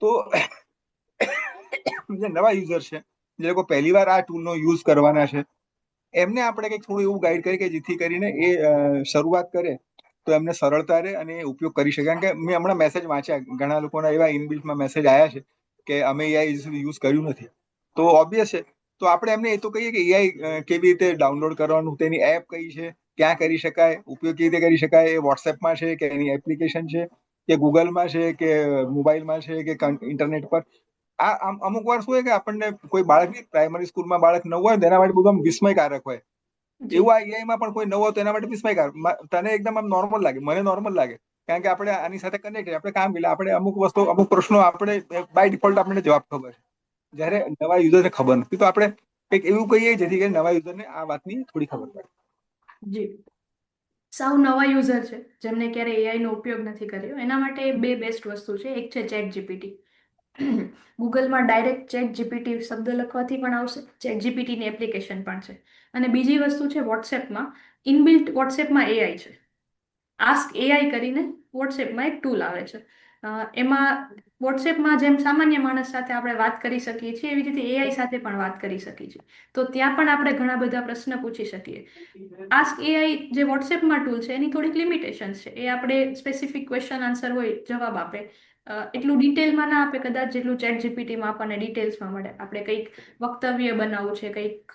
તો જે નવા યુઝર છે, જે લોકો પહેલી વાર આ ટૂલનો યુઝ કરવાના છે, એમને આપણે કંઈક થોડું એવું ગાઈડ કરીએ કે જેથી કરીને એ શરૂઆત કરે તો એમને સરળતા રહે અને ઉપયોગ કરી શકે. કારણ કે મેં હમણાં મેસેજ વાંચ્યા, ઘણા લોકોના એવા ઇનબિલ્ટમાં મેસેજ આવ્યા છે કે અમે એઆઈ યુઝ કર્યું નથી. તો ઓબ્વિયસ છે, તો આપણે એમને એ તો કહીએ કે એઆઈ કેવી રીતે ડાઉનલોડ કરવાનું, તેની એપ કઈ છે, ક્યાં કરી શકાય, ઉપયોગ કેવી રીતે કરી શકાય, એ વોટ્સએપમાં છે કે એની એપ્લિકેશન છે કે ગૂગલમાં છે કે મોબાઈલમાં છે કે ઇન્ટરનેટ પર. આ અમુક વાર શું હોય કે આપણને કોઈ બાળકની પ્રાઇમરી સ્કૂલમાં બાળક નવું હોય તેના માટે બધું વિસ્મયકારક હોય. એવું આ એઆઈમાં પણ કોઈ નવું હોય તો એના માટે વિસ્મયકારક. તને એકદમ આમ નોર્મલ લાગે, મને નોર્મલ લાગે, કારણ કે આપણે આની સાથે કનેક્ટ, આપણે કામ એટલે આપણે અમુક વસ્તુ, અમુક પ્રશ્નો આપણે બાય ડિફોલ્ટ આપણને જવાબ ખબર છે, જ્યારે નવા યુઝરને ખબર નથી. તો આપણે કંઈક એવું કહીએ જેથી કરીને નવા યુઝરને આ વાતની થોડી ખબર પડે. જી, સાવ નવા યુઝર છે જેમને ક્યારે એઆઈ નો ઉપયોગ નથી કર્યો, એના માટે 2 બેસ્ટ વસ્તુ છે. એક છે ચેટ જીપીટી. ગૂગલમાં ડાયરેક્ટ ચેટ જીપીટી શબ્દ લખવાથી પણ આવશે, ચેટ જીપીટીની એપ્લિકેશન પણ છે. અને બીજી વસ્તુ છે વોટ્સએપમાં, ઇનબિલ્ટ વોટ્સએપમાં એઆઈ છે. આસ્ક એઆઈ કરીને વોટ્સએપમાં એક ટૂલ આવે છે. એમાં વોટ્સએપમાં જેમ સામાન્ય માણસ સાથે આપણે વાત કરી શકીએ છીએ, એવી રીતે એઆઈ સાથે પણ વાત કરી શકીએ છીએ. તો ત્યાં પણ આપણે ઘણા બધા પ્રશ્ન પૂછી શકીએ. આસ્ક એઆઈ જે વોટ્સએપમાં ટૂલ છે એની થોડીક લિમિટેશન્સ છે. એ આપણે સ્પેસિફિક ક્વેશ્ચન આન્સર હોય, જવાબ આપે, એટલું ડિટેલમાં ના આપે કદાચ જેટલું ચેટ જીપીટીમાં આપણને ડિટેલ્સમાં મળે. આપણે કંઈક વક્તવ્ય બનાવવું છે, કંઈક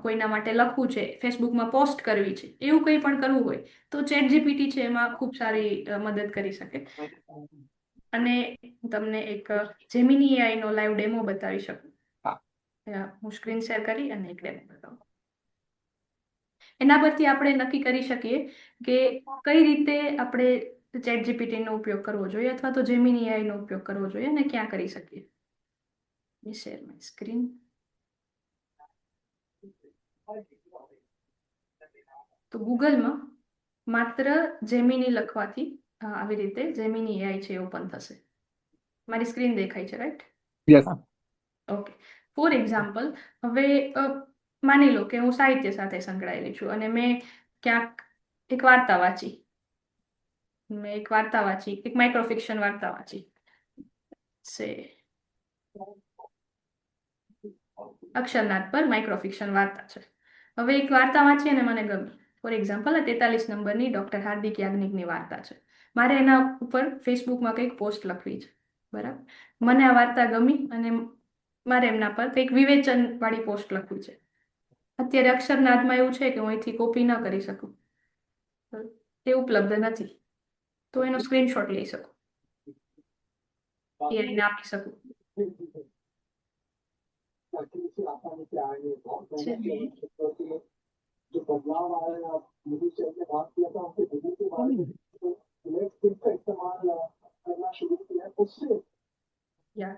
કોઈના માટે લખવું છે, ફેસબુકમાં પોસ્ટ કરવી છે, એવું કંઈ પણ કરવું હોય તો ચેટ જીપીટી છે એમાં ખૂબ સારી મદદ કરી શકે. અને તમને એક જેમિની એઆઈ નો લાઈવ ડેમો બતાવી શકું. હું સ્ક્રીન શેર કરી અને એક ડેમો બતાવું. એના પરથી આપણે નક્કી કરી શકીએ કે કઈ રીતે આપણે ચેટ જીપીટી નો ઉપયોગ કરવો જોઈએ અથવા તો જેમિની એઆઈ નો ઉપયોગ કરવો જોઈએ અને ક્યાં કરી શકીએ. Share my screen. તો ગૂગલમાં માત્ર જેમિની લખવાથી આવી રીતે જેમિની એઆઈ છે ઓપન થશે. મારી સ્ક્રીન દેખાય છે, right? Yes. Okay. For example, હવે માની લો કે હું સાહિત્ય સાથે સંકળાયેલી છું અને મેં ક્યાંક એક વાર્તા વાંચી, એક માઇક્રોફિક્શન વાર્તા વાંચી સે અક્ષરનાથ પર માઇક્રોફિક્શન વાર્તા છે. હવે એક વાર્તા વાંચી અને મને ગમી. ફોર એક્ઝામ્પલ, 43 નંબરની ડોક્ટર હાર્દિક યાજ્ઞિકની વાર્તા છે. મારે એના ઉપર ફેસબુકમાં કંઈક પોસ્ટ લખવી છે, બરાબર? મને આ વાર્તા ગમી અને મારે એમના પર કંઈક વિવેચન વાળી પોસ્ટ લખવી છે. અત્યારે અક્ષરનાથમાં એવું છે કે હું અહીંથી કોપી ન કરી શકું, તે ઉપલબ્ધ નથી. તો એનો સ્ક્રીનશોટ લઈ શકું, એઆઈને આપી શકું. Yeah.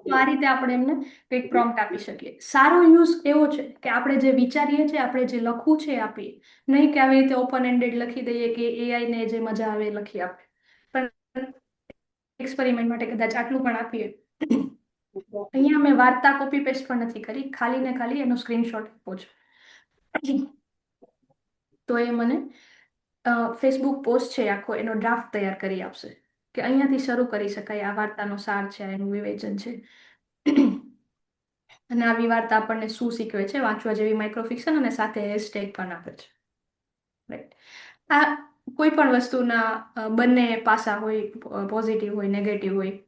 તો આ રીતે આપણે એમને કંઈક પ્રોમ્પ્ટ આપી શકીએ. સારો યુઝ એવો છે કે આપણે જે વિચારીએ છીએ, આપણે જે લખવું છે એ આપીએ, નહીં કે આવી રીતે ઓપન એન્ડેડ લખી દઈએ કે એઆઈ ને જે મજા આવે એ લખી આપે. પણ એક્સપેરિમેન્ટ માટે કદાચ આટલું પણ આપીએ. અહીંયા મેં વાર્તા કોપી પેસ્ટ પણ નથી કરી, ખાલી ને ખાલી એનો સ્ક્રીનશોટ આપ્યો છે. તો એ મને ફેસબુક પોસ્ટ છે આખો એનો ડ્રાફ્ટ તૈયાર કરી આપશે કે અહીંયાથી શરૂ કરી શકાય, આ વાર્તાનો સાર છે, એનું વિવેચન છે. અને આવી વાર્તા આપણને શું શીખવે છે, વાંચવા જેવી માઇક્રોફિક્શન, અને સાથે હેશટેગ પણ આપે છે. રાઈટ. આ કોઈ પણ વસ્તુના બંને પાસા હોય, પોઝિટિવ હોય, નેગેટિવ હોય.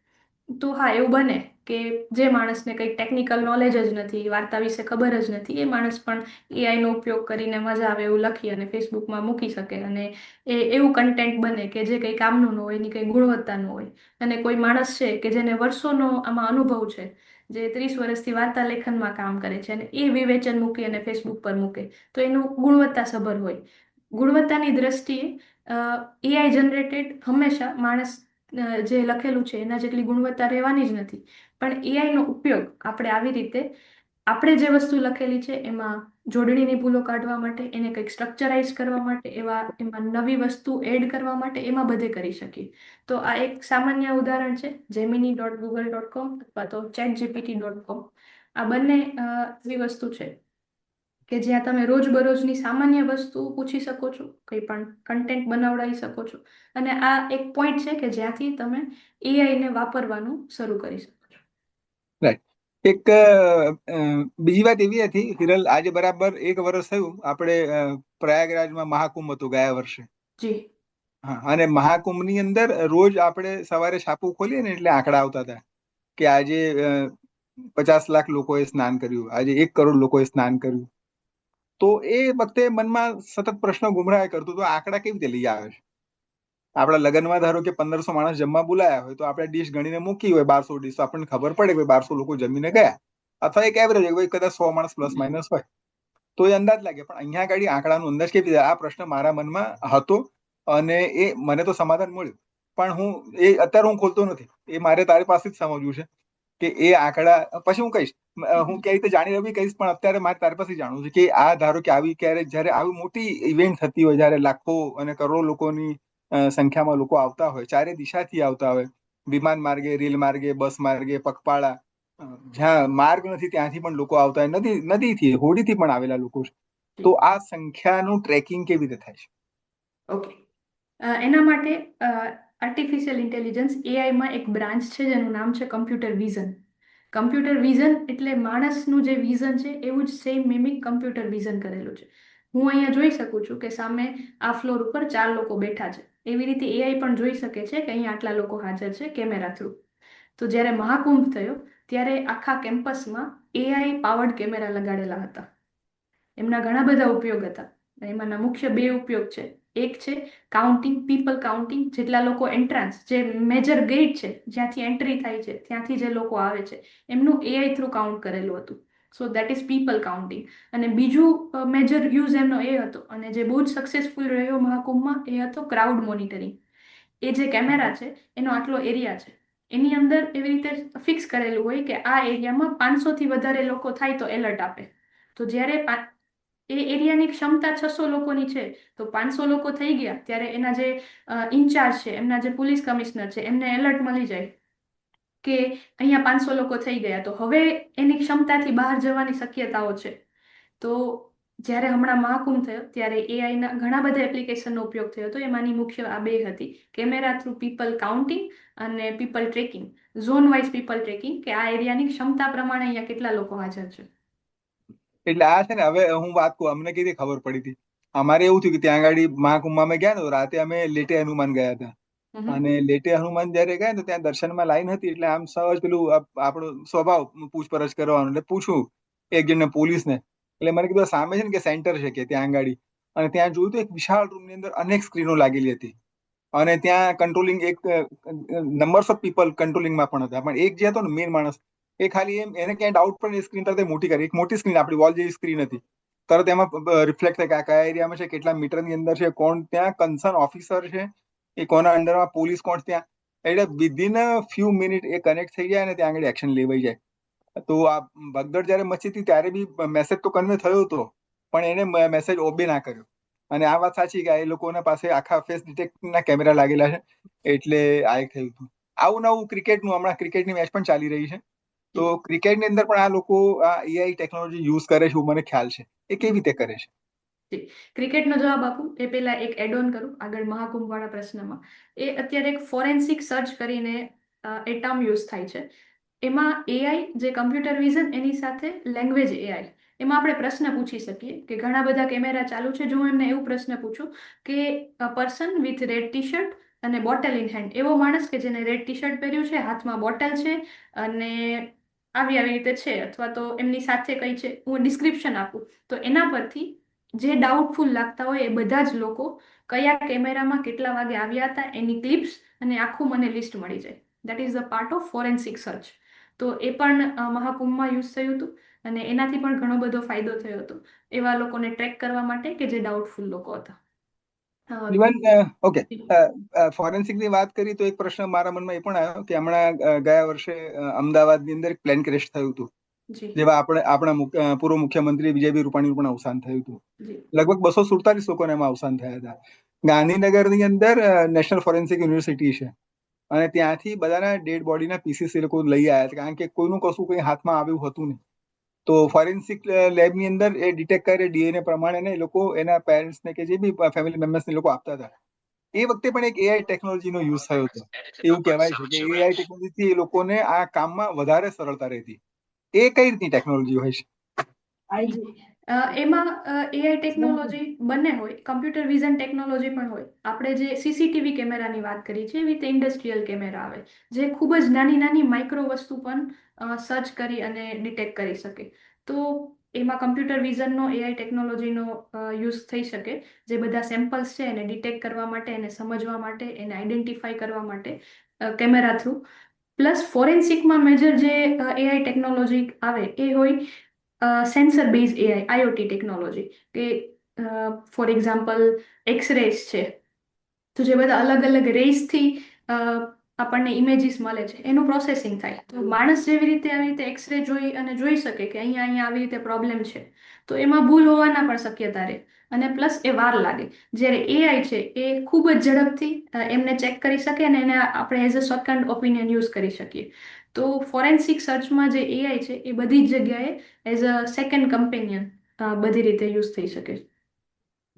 તો હા, એવું બને કે જે માણસને કંઈક ટેકનિકલ નોલેજ જ નથી, વાર્તા વિશે ખબર જ નથી, એ માણસ પણ એઆઈનો ઉપયોગ કરીને મજા આવે એવું લખી અને ફેસબુકમાં મૂકી શકે, અને એ એવું કન્ટેન્ટ બને કે જે કંઈ કામનું ન હોય, એની કંઈ ગુણવત્તાનું હોય. અને કોઈ માણસ છે કે જેને વર્ષોનો આમાં અનુભવ છે, જે 30 વર્ષથી વાર્તા લેખનમાં કામ કરે છે, અને એ વિવેચન મૂકી અને ફેસબુક પર મૂકે, તો એનું ગુણવત્તાસભર હોય. ગુણવત્તાની દ્રષ્ટિએ એઆઈ જનરેટેડ હંમેશા માણસ જે લખેલું છે એના જેટલી ગુણવત્તા રહેવાની જ નથી. પણ એઆઈનો ઉપયોગ આપણે આવી રીતે આપણે જે વસ્તુ લખેલી છે એમાં જોડણીની ભૂલો કાઢવા માટે, એને કંઈક સ્ટ્રક્ચરાઇઝ કરવા માટે, એમાં નવી વસ્તુ એડ કરવા માટે, એમાં બધે કરી શકીએ. તો આ એક સામાન્ય ઉદાહરણ છે, gemini.google.com અથવા તો chatgpt.com. આ બંને એવી વસ્તુ છે કે જ્યાં તમે રોજબરોજની સામાન્ય વસ્તુ પૂછી શકો છો, કંઈ પણ કન્ટેન્ટ બનાવડાવી શકો છો. અને આ એક પોઈન્ટ છે કે જ્યાંથી તમે એઆઈને વાપરવાનું શરૂ કરી શકો છો. રાઈટ. એક બીજી વાત એવી હતી, હિરલ, આજે બરાબર 1 વર્ષ થયું આપણે પ્રયાગરાજમાં મહાકુંભ હતું ગયા વર્ષે. જી. હા, અને મહાકુંભની અંદર રોજ આપણે સવારે છાપું ખોલીએ ને એટલે આંકડા આવતા હતા કે આજે 50 લાખ લોકોએ સ્નાન કર્યું, આજે 1 કરોડ લોકોએ સ્નાન કર્યું. તો એ વખતે મનમાં સતત પ્રશ્ન ગુમરાહ કરતો તો આંકડા કેવી રીતે લઈ આવે છે? આપણા લગ્નમાં ધારો કે 1500 માણસ જમવા બોલાયા હોય તો આપણે ડીશ ગણીને મૂકી હોય 1200 ડીશ, તો આપણને ખબર પડે કે 1200 લોકો જમીને ગયા, અથવા એક એવરેજ હોય કદાચ 100 માણસ પ્લસ માઇનસ હોય તો એ અંદાજ લાગે. પણ અહીંયા આગળ આંકડાનો અંદાજ કેવી રીતે? આ પ્રશ્ન મારા મનમાં હતો અને એ મને તો સમાધાન મળ્યું, પણ અત્યારે હું ખોલતો નથી. એ મારે તારી પાસે જ સમજવું છે કે એ આંકડા પછી હું કહીશ, હું કઈ રીતે જાણી લેવી કહીશ, પણ અત્યારે મારે તારી પાસે જાણવું છે કે આ ધારો કે આવી ક્યારે જયારે આવી મોટી ઇવેન્ટ થતી હોય, જયારે લાખો અને કરોડો લોકોની સંખ્યામાં લોકો આવતા હોય, ચારે દિશાથી આવતા હોય, વિમાન માર્ગે, રેલ માર્ગે, બસ માર્ગે, પગપાળા, જ્યાં માર્ગ નથી ત્યાંથી પણ લોકો આવતા હોય, નદીથી, હોડીથી પણ આવેલા લોકો છે. તો આ સંખ્યાનું ટ્રેકિંગ કેવી રીતે થાય છે? ઓકે. એના માટે આર્ટિફિશિયલ ઇન્ટેલિજન્સ એઆઈમાં એક બ્રાન્ચ છે જેનું નામ છે કમ્પ્યુટર વિઝન. કમ્પ્યુટર વિઝન એટલે માણસનું જે વિઝન છે એવું જ સેમ મિમિક કમ્પ્યુટર વિઝન કરેલું છે. હું અહીંયા જોઈ શકું છું કે સામે આ ફ્લોર ઉપર 4 લોકો બેઠા છે. એવી રીતે એઆઈ પણ જોઈ શકે છે કે અહીંયા આટલા લોકો હાજર છે કેમેરા થ્રુ. તો જ્યારે મહાકુંભ થયો ત્યારે આખા કેમ્પસમાં એઆઈ પાવર્ડ કેમેરા લગાડેલા હતા. એમના ઘણા બધા ઉપયોગ હતા. એમાંના મુખ્ય 2 ઉપયોગ છે. એક છે કાઉન્ટિંગ, પીપલ કાઉન્ટિંગ, જેટલા લોકો એન્ટ્રાન્સ, જે મેજર ગેટ છે જ્યાંથી એન્ટ્રી થાય છે, ત્યાંથી જે લોકો આવે છે, એમનું એઆઈ થ્રુ કાઉન્ટ કરેલું હતું. So that is people counting. અને બીજું મેજર યુઝ એમનો એ હતો, અને જે બહુ જ સક્સેસફુલ રહ્યો મહાકુંભમાં, એ હતો ક્રાઉડ મોનિટરિંગ. એ જે કેમેરા છે એનો આટલો એરિયા છે, એની અંદર એવી રીતે ફિક્સ કરેલું હોય કે આ એરિયામાં 500 થી વધારે લોકો થાય તો એલર્ટ આપે. તો જ્યારે એ એરિયાની ક્ષમતા 600 લોકોની છે, તો 500 લોકો થઈ ગયા ત્યારે એના જે ઇન્ચાર્જ છે, એમના જે પોલીસ કમિશનર છે, એમને એલર્ટ મળી જાય કે અહીંયા 500 લોકો થઈ ગયા, તો હવે એની ક્ષમતાથી બહાર જવાની શક્યતાઓ છે. તો જ્યારે હમણાં મહાકુંભ થયો ત્યારે એઆઈના ઘણા બધા એપ્લિકેશનનો ઉપયોગ થયો હતો. એમાંની મુખ્ય આ 2 હતી, કેમેરા થ્રુ પીપલ કાઉન્ટિંગ અને people tracking, zone wise people tracking, કે આ એરિયાની ક્ષમતા પ્રમાણે અહીંયા કેટલા લોકો હાજર છે. એટલે આ છે ને, હવે હું વાત કહું, અમને કેવી ખબર પડી હતી, અમારે એવું થયું કે ત્યાં આગળ મહાકુંભમાં અમે ગયા ને તો રાતે અમે લેટે હનુમાન ગયા હતા. હમ. અને લેટે હનુમાન જયારે ગયા ને તો ત્યાં દર્શનમાં લાઈન હતી, એટલે આમ સહજ પેલું આપણો સ્વભાવ પૂછપરછ કરવાનો, એટલે પૂછું એક જણને પોલીસને, એટલે મને કીધું સામે છે ને કે સેન્ટર છે કે ત્યાં આગળ. અને ત્યાં જોયું તો એક વિશાળ રૂમની અંદર અનેક સ્ક્રીનો લાગેલી હતી, અને ત્યાં કંટ્રોલિંગ એક નંબર્સ ઓફ પીપલ કંટ્રોલિંગમાં પણ હતા, પણ એક જે હતો ને મેન માણસ, એ ખાલી એમ એને ક્યાંય ડાઉટ પણ એ સ્ક્રીન તરત મોટી કરી, એક મોટી સ્ક્રીન આપણી વોલ જેવી સ્ક્રીન હતી, તરત એમાં રિફ્લેક્ટ થાય કે આ કયા એરિયામાં છે, કેટલા મીટરની અંદર છે, કોણ ત્યાં કન્સર્ન ઓફિસર છે, એ કોના અંડરમાં પોલીસ કોણ ત્યાં, એટલે વિધિન ફ્યુ મિનિટ એ કનેક્ટ થઈ જાય અને ત્યાં આગળ એક્શન લેવાઈ જાય. તો આ ભગદડ જયારે મચી હતી ત્યારે બી મેસેજ તો કન્વે થયો હતો, પણ એને મેસેજ ઓબે ના કર્યો. અને આ વાત સાચી કે એ લોકોના પાસે આખા ફેસ ડિટેક્ટના કેમેરા લાગેલા છે, એટલે આ એક થયું હતું. આવું નવું ક્રિકેટનું, હમણાં ક્રિકેટની મેચ પણ ચાલી રહી છે, તો ક્રિકેટની અંદર પણ આ લોકો આ એઆઈ ટેકનોલોજી યુઝ કરે છે એવું મને ખ્યાલ છે. એ કેવી રીતે કરે છે? ક્રિકેટનો જવાબ આપું એ પહેલા એક એડ ઓન કરું આગળ મહાકુંભ વાળા પ્રશ્નમાં. એ અત્યારે એક ફોરેન્સિક સર્ચ કરીને એ ટર્મ યુઝ થાય છે. એમાં એઆઈ જે કમ્પ્યુટર વિઝન એની સાથે લેંગ્વેજ એઆઈ, એમાં આપણે પ્રશ્ન પૂછી શકીએ કે ઘણા બધા કેમેરા ચાલુ છે, જો હું એમને એવું પ્રશ્ન પૂછું કે a person with red T shirt અને બોટલ ઇન હેન્ડ, એવો માણસ કે જેને રેડ ટી શર્ટ પહેર્યું છે, હાથમાં બોટલ છે અને આવી આવી રીતે છે, અથવા તો એમની સાથે કઈ છે, હું ડિસ્ક્રિપ્શન આપું તો એના પરથી જે ડાઉટફુલ લાગતા હોય એ બધા જ લોકો કયા કેમેરામાં કેટલા વાગે આવ્યા હતા એની ક્લિપ્સ અને આખું મને લિસ્ટ મળી જાય. That is the part of forensic search. તો એ પણ મહાકુંભમાં યુઝ થયું હતું અને એનાથી પણ ઘણો બધો ફાયદો થયો હતો એવા લોકોને ટ્રેક કરવા માટે કે જે ડાઉટફુલ લોકો હતા. ઇવન ઓકે, ફોરેન્સિકની વાત કરી તો એક પ્રશ્ન મારા મનમાં એ પણ આવ્યો કે હમણાં ગયા વર્ષે અમદાવાદની અંદર એક પ્લેન ક્રેશ થયું હતું, જી જેવા આપણા પૂર્વ મુખ્યમંત્રી વિજયભાઈ રૂપાણીનું પણ અવસાન થયું હતું. જી લગભગ 247 લોકોને એમાં અવસાન થયા હતા. ગાંધીનગરની અંદર નેશનલ ફોરેન્સિક યુનિવર્સિટી છે, અને ત્યાંથી બધાના ડેડ બોડીના પીસીસ એ લોકો લઈ આવ્યા હતા, કારણ કે કોઈનું કશું કંઈ હાથમાં આવ્યું હતું નહીં. તો ફોરેન્સિક લેબની અંદર એ ડિટેક્ટ કરે ડીએનએ પ્રમાણે, ને એ લોકો એના પેરેન્ટ્સને કે જે બી ફેમિલી મેમ્બર્સને લોકો આપતા હતા. એ વખતે પણ એક એઆઈ ટેકનોલોજીનો યુઝ થયો હતો. એવું કહેવાય છે કે એઆઈ ટેકનોલોજીથી એ લોકોને આ કામમાં વધારે સરળતા રહેતી. એ કઈ રીતની ટેકનોલોજી હોય છે? એમાં એઆઈ ટેકનોલોજી બંને હોય, કમ્પ્યુટર વિઝન ટેકનોલોજી પણ હોય. આપણે જે સીસીટીવી કેમેરાની વાત કરી છે એવી રીતે ઇન્ડસ્ટ્રીયલ કેમેરા આવે જે ખૂબ જ નાની નાની માઇક્રો વસ્તુ પણ સર્ચ કરી અને ડિટેક્ટ કરી શકે. તો એમાં કમ્પ્યુટર વિઝનનો એઆઈ ટેકનોલોજીનો યુઝ થઈ શકે, જે બધા સેમ્પલ્સ છે એને ડિટેક્ટ કરવા માટે, એને સમજવા માટે, એને આઈડેન્ટિફાઈ કરવા માટે કેમેરા થ્રુ. પ્લસ ફોરેન્સિકમાં મેજર જે એઆઈ ટેકનોલોજી આવે એ હોય sensor base AI IoT technology, કે ફોર એક્ઝામ્પલ એક્સરેસ છે, તો જે બધા અલગ અલગ રેસથી આપણને ઇમેજીસ મળે છે એનું પ્રોસેસિંગ થાય. તો માણસ જેવી રીતે આવી રીતે એક્સરે જોઈ અને જોઈ શકે કે અહીંયા અહીંયા આવી રીતે પ્રોબ્લેમ છે, તો એમાં ભૂલ હોવાના પણ શક્યતા રહે, અને પ્લસ એ વાર લાગે. જ્યારે એઆઈ છે એ ખૂબ જ ઝડપથી એમને ચેક કરી શકે અને એને આપણે as a second opinion use કરી શકીએ. તો ફોરેન્સિક સર્ચમાં જે એઆઈ છે એ બધી જ જગ્યાએ એઝ અ સેકન્ડ કમ્પેનિયન બધી રીતે યુઝ થઈ શકે છે.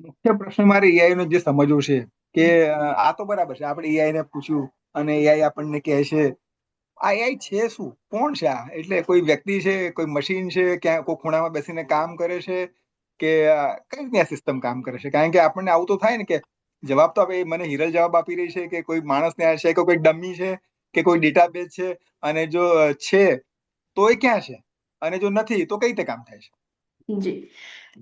મુખ્ય પ્રશ્ન મારે એઆઈ નો જે સમજવો છે કે આ તો બરાબર છે, આપણે એઆઈ ને પૂછ્યું અને એઆઈ આપણને કહે છે. આ એઆઈ છે શું? કોણ છે આ? એટલે કોઈ વ્યક્તિ છે, કોઈ મશીન છે, ક્યાં કોઈ ખૂણામાં બેસીને કામ કરે છે, કે કઈ રીતની આ સિસ્ટમ કામ કરે છે? કારણ કે આપણને આવું તો થાય ને કે જવાબ તો હવે મને હિરલ જવાબ આપી રહી છે કે કોઈ માણસ ને છે, કે કોઈ ડમી છે, કે કોઈ ડેટાબેઝ છે, અને જો છે તો એ ક્યાં છે, અને જો નથી તો કઈ રીતે કામ થાય છે? જી,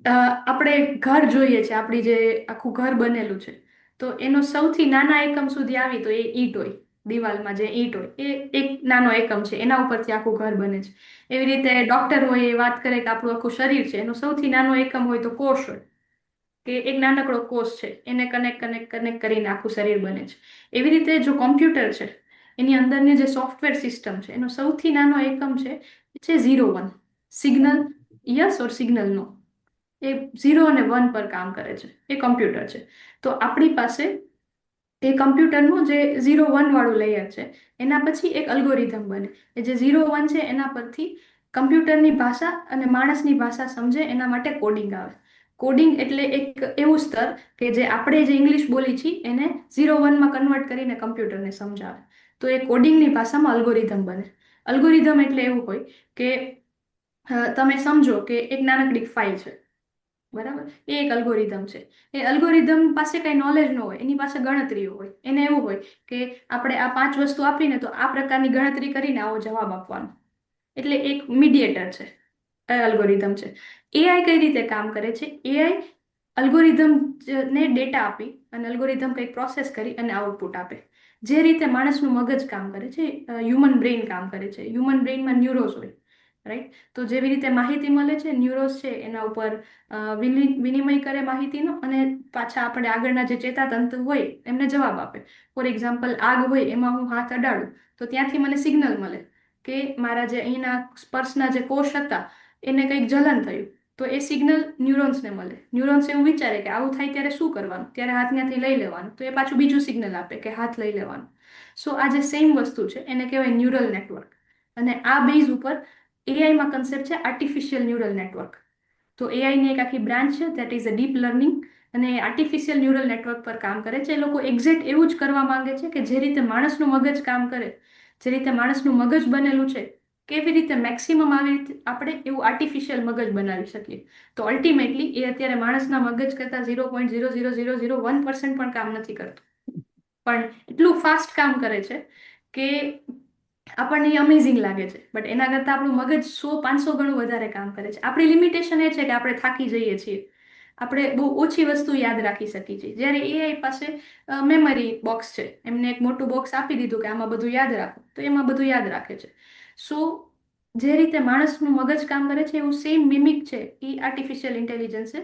આપણે ઘર જોઈએ છે, આપણી જે આખું ઘર બનેલું છે, તો એનો સૌથી નાના એકમ સુધી આવી તો એ ઈંટ હોય. દિવાલમાં જે ઈંટ હોય એ એક નાનો એકમ છે, એના ઉપરથી આખું ઘર બને છે. એવી રીતે ડોક્ટર હોય એ વાત કરે કે આપણું આખું શરીર છે, એનો સૌથી નાનો એકમ હોય તો કોષ હોય, કે એક નાનકડો કોષ છે, એને કનેક્ટ કરીને આખું શરીર બને છે. એવી રીતે જો કોમ્પ્યુટર છે એની અંદરની જે સોફ્ટવેર સિસ્ટમ છે એનો સૌથી નાનો એકમ છે 0-1 સિગ્નલ, યસ ઓર સિગ્નલ નો. એ 0 અને 1 પર કામ કરે છે, એ કમ્પ્યુટર છે. તો આપણી પાસે એ કમ્પ્યુટરનું જે 0-1 વાળું લેયર છે એના પછી એક અલ્ગોરિધમ બને. એ જે 0-1 છે એના પરથી કમ્પ્યુટરની ભાષા અને માણસની ભાષા સમજે એના માટે કોડિંગ આવે. કોડિંગ એટલે એક એવું સ્તર કે જે આપણે જે ઇંગ્લિશ બોલી છીએ એને 0-1 કન્વર્ટ કરીને કમ્પ્યુટરને સમજાવે. તો એ કોડિંગની ભાષામાં અલ્ગોરિધમ બને. અલ્ગોરિધમ એટલે એવું હોય કે તમે સમજો કે એક નાનકડી ફાઇલ છે, બરાબર, એ એક અલ્ગોરિધમ છે. એ અલ્ગોરિધમ પાસે કઈ નોલેજ ન હોય, એની પાસે ગણતરીઓ હોય. એને એવું હોય કે આપણે આ 5 વસ્તુ આપીને તો આ પ્રકારની ગણતરી કરીને આવો જવાબ આપવાનો. એટલે એક મીડિયેટર છે, અલ્ગોરિધમ છે. એઆઈ કઈ રીતે કામ કરે છે? એઆઈ અલ્ગોરિધમ ને ડેટા આપી અને અલ્ગોરિધમ કંઈક પ્રોસેસ કરી અને આઉટપુટ આપે. જે રીતે માણસનું મગજ કામ કરે છે, હ્યુમન બ્રેઇન કામ કરે છે. હ્યુમન બ્રેઇનમાં ન્યુરોઝ હોય, રાઈટ? તો જેવી રીતે માહિતી મળે છે, ન્યુરોઝ છે એના ઉપર વિનિમય કરે માહિતીનો, અને પાછા આપણે આગળના જે ચેતાતંતુ હોય એમને જવાબ આપે. ફોર એક્ઝામ્પલ, આગ હોય, એમાં હું હાથ અડાડું તો ત્યાંથી મને સિગ્નલ મળે કે મારા જે અહીંના સ્પર્શના જે કોષ હતા એને કંઈક જલન થયું. તો એ સિગ્નલ ન્યુરોન્સને મળે. ન્યુરોન્સ એવું વિચારે કે આવું થાય ત્યારે શું કરવાનું, ત્યારે હાથ ત્યાંથી લઈ લેવાનું. તો એ પાછું બીજું સિગ્નલ આપે કે હાથ લઈ લેવાનું. સો આ જે સેમ વસ્તુ છે એને કહેવાય ન્યુરલ નેટવર્ક. અને આ બેઝ ઉપર એઆઈમાં કન્સેપ્ટ છે આર્ટિફિશિયલ ન્યુરલ નેટવર્ક. તો એઆઈની એક આખી બ્રાન્ચ છે, that is a deep learning. અને આર્ટિફિશિયલ ન્યુરલ નેટવર્ક પર કામ કરે છે. એ લોકો એક્ઝેક્ટ એવું જ કરવા માંગે છે કે જે રીતે માણસનું મગજ કામ કરે, જે રીતે માણસનું મગજ બનેલું છે, કેવી રીતે મેક્સિમમ આવી રીતે આપણે એવું આર્ટિફિશિયલ મગજ બનાવી શકીએ. તો અલ્ટિમેટલી એ અત્યારે માણસના મગજ કરતાં 0.00001% પણ કામ નથી કરતું, પણ એટલું ફાસ્ટ કામ કરે છે કે આપણને એ અમેઝિંગ લાગે છે. બટ એના કરતાં આપણું મગજ 100-500 ગણું વધારે કામ કરે છે. આપણી લિમિટેશન એ છે કે આપણે થાકી જઈએ છીએ, આપણે બહુ ઓછી વસ્તુ યાદ રાખી શકીએ છીએ. જ્યારે એઆઈ પાસે મેમરી બોક્સ છે, એમને એક મોટું બોક્સ આપી દીધું કે આમાં બધું યાદ રાખો, તો એમાં બધું યાદ રાખે છે. સો જે રીતે માણસનું મગજ કામ કરે છે એવું સેમ મિમિક છે એ આર્ટિફિશિયલ ઇન્ટેલિજન્સ છે.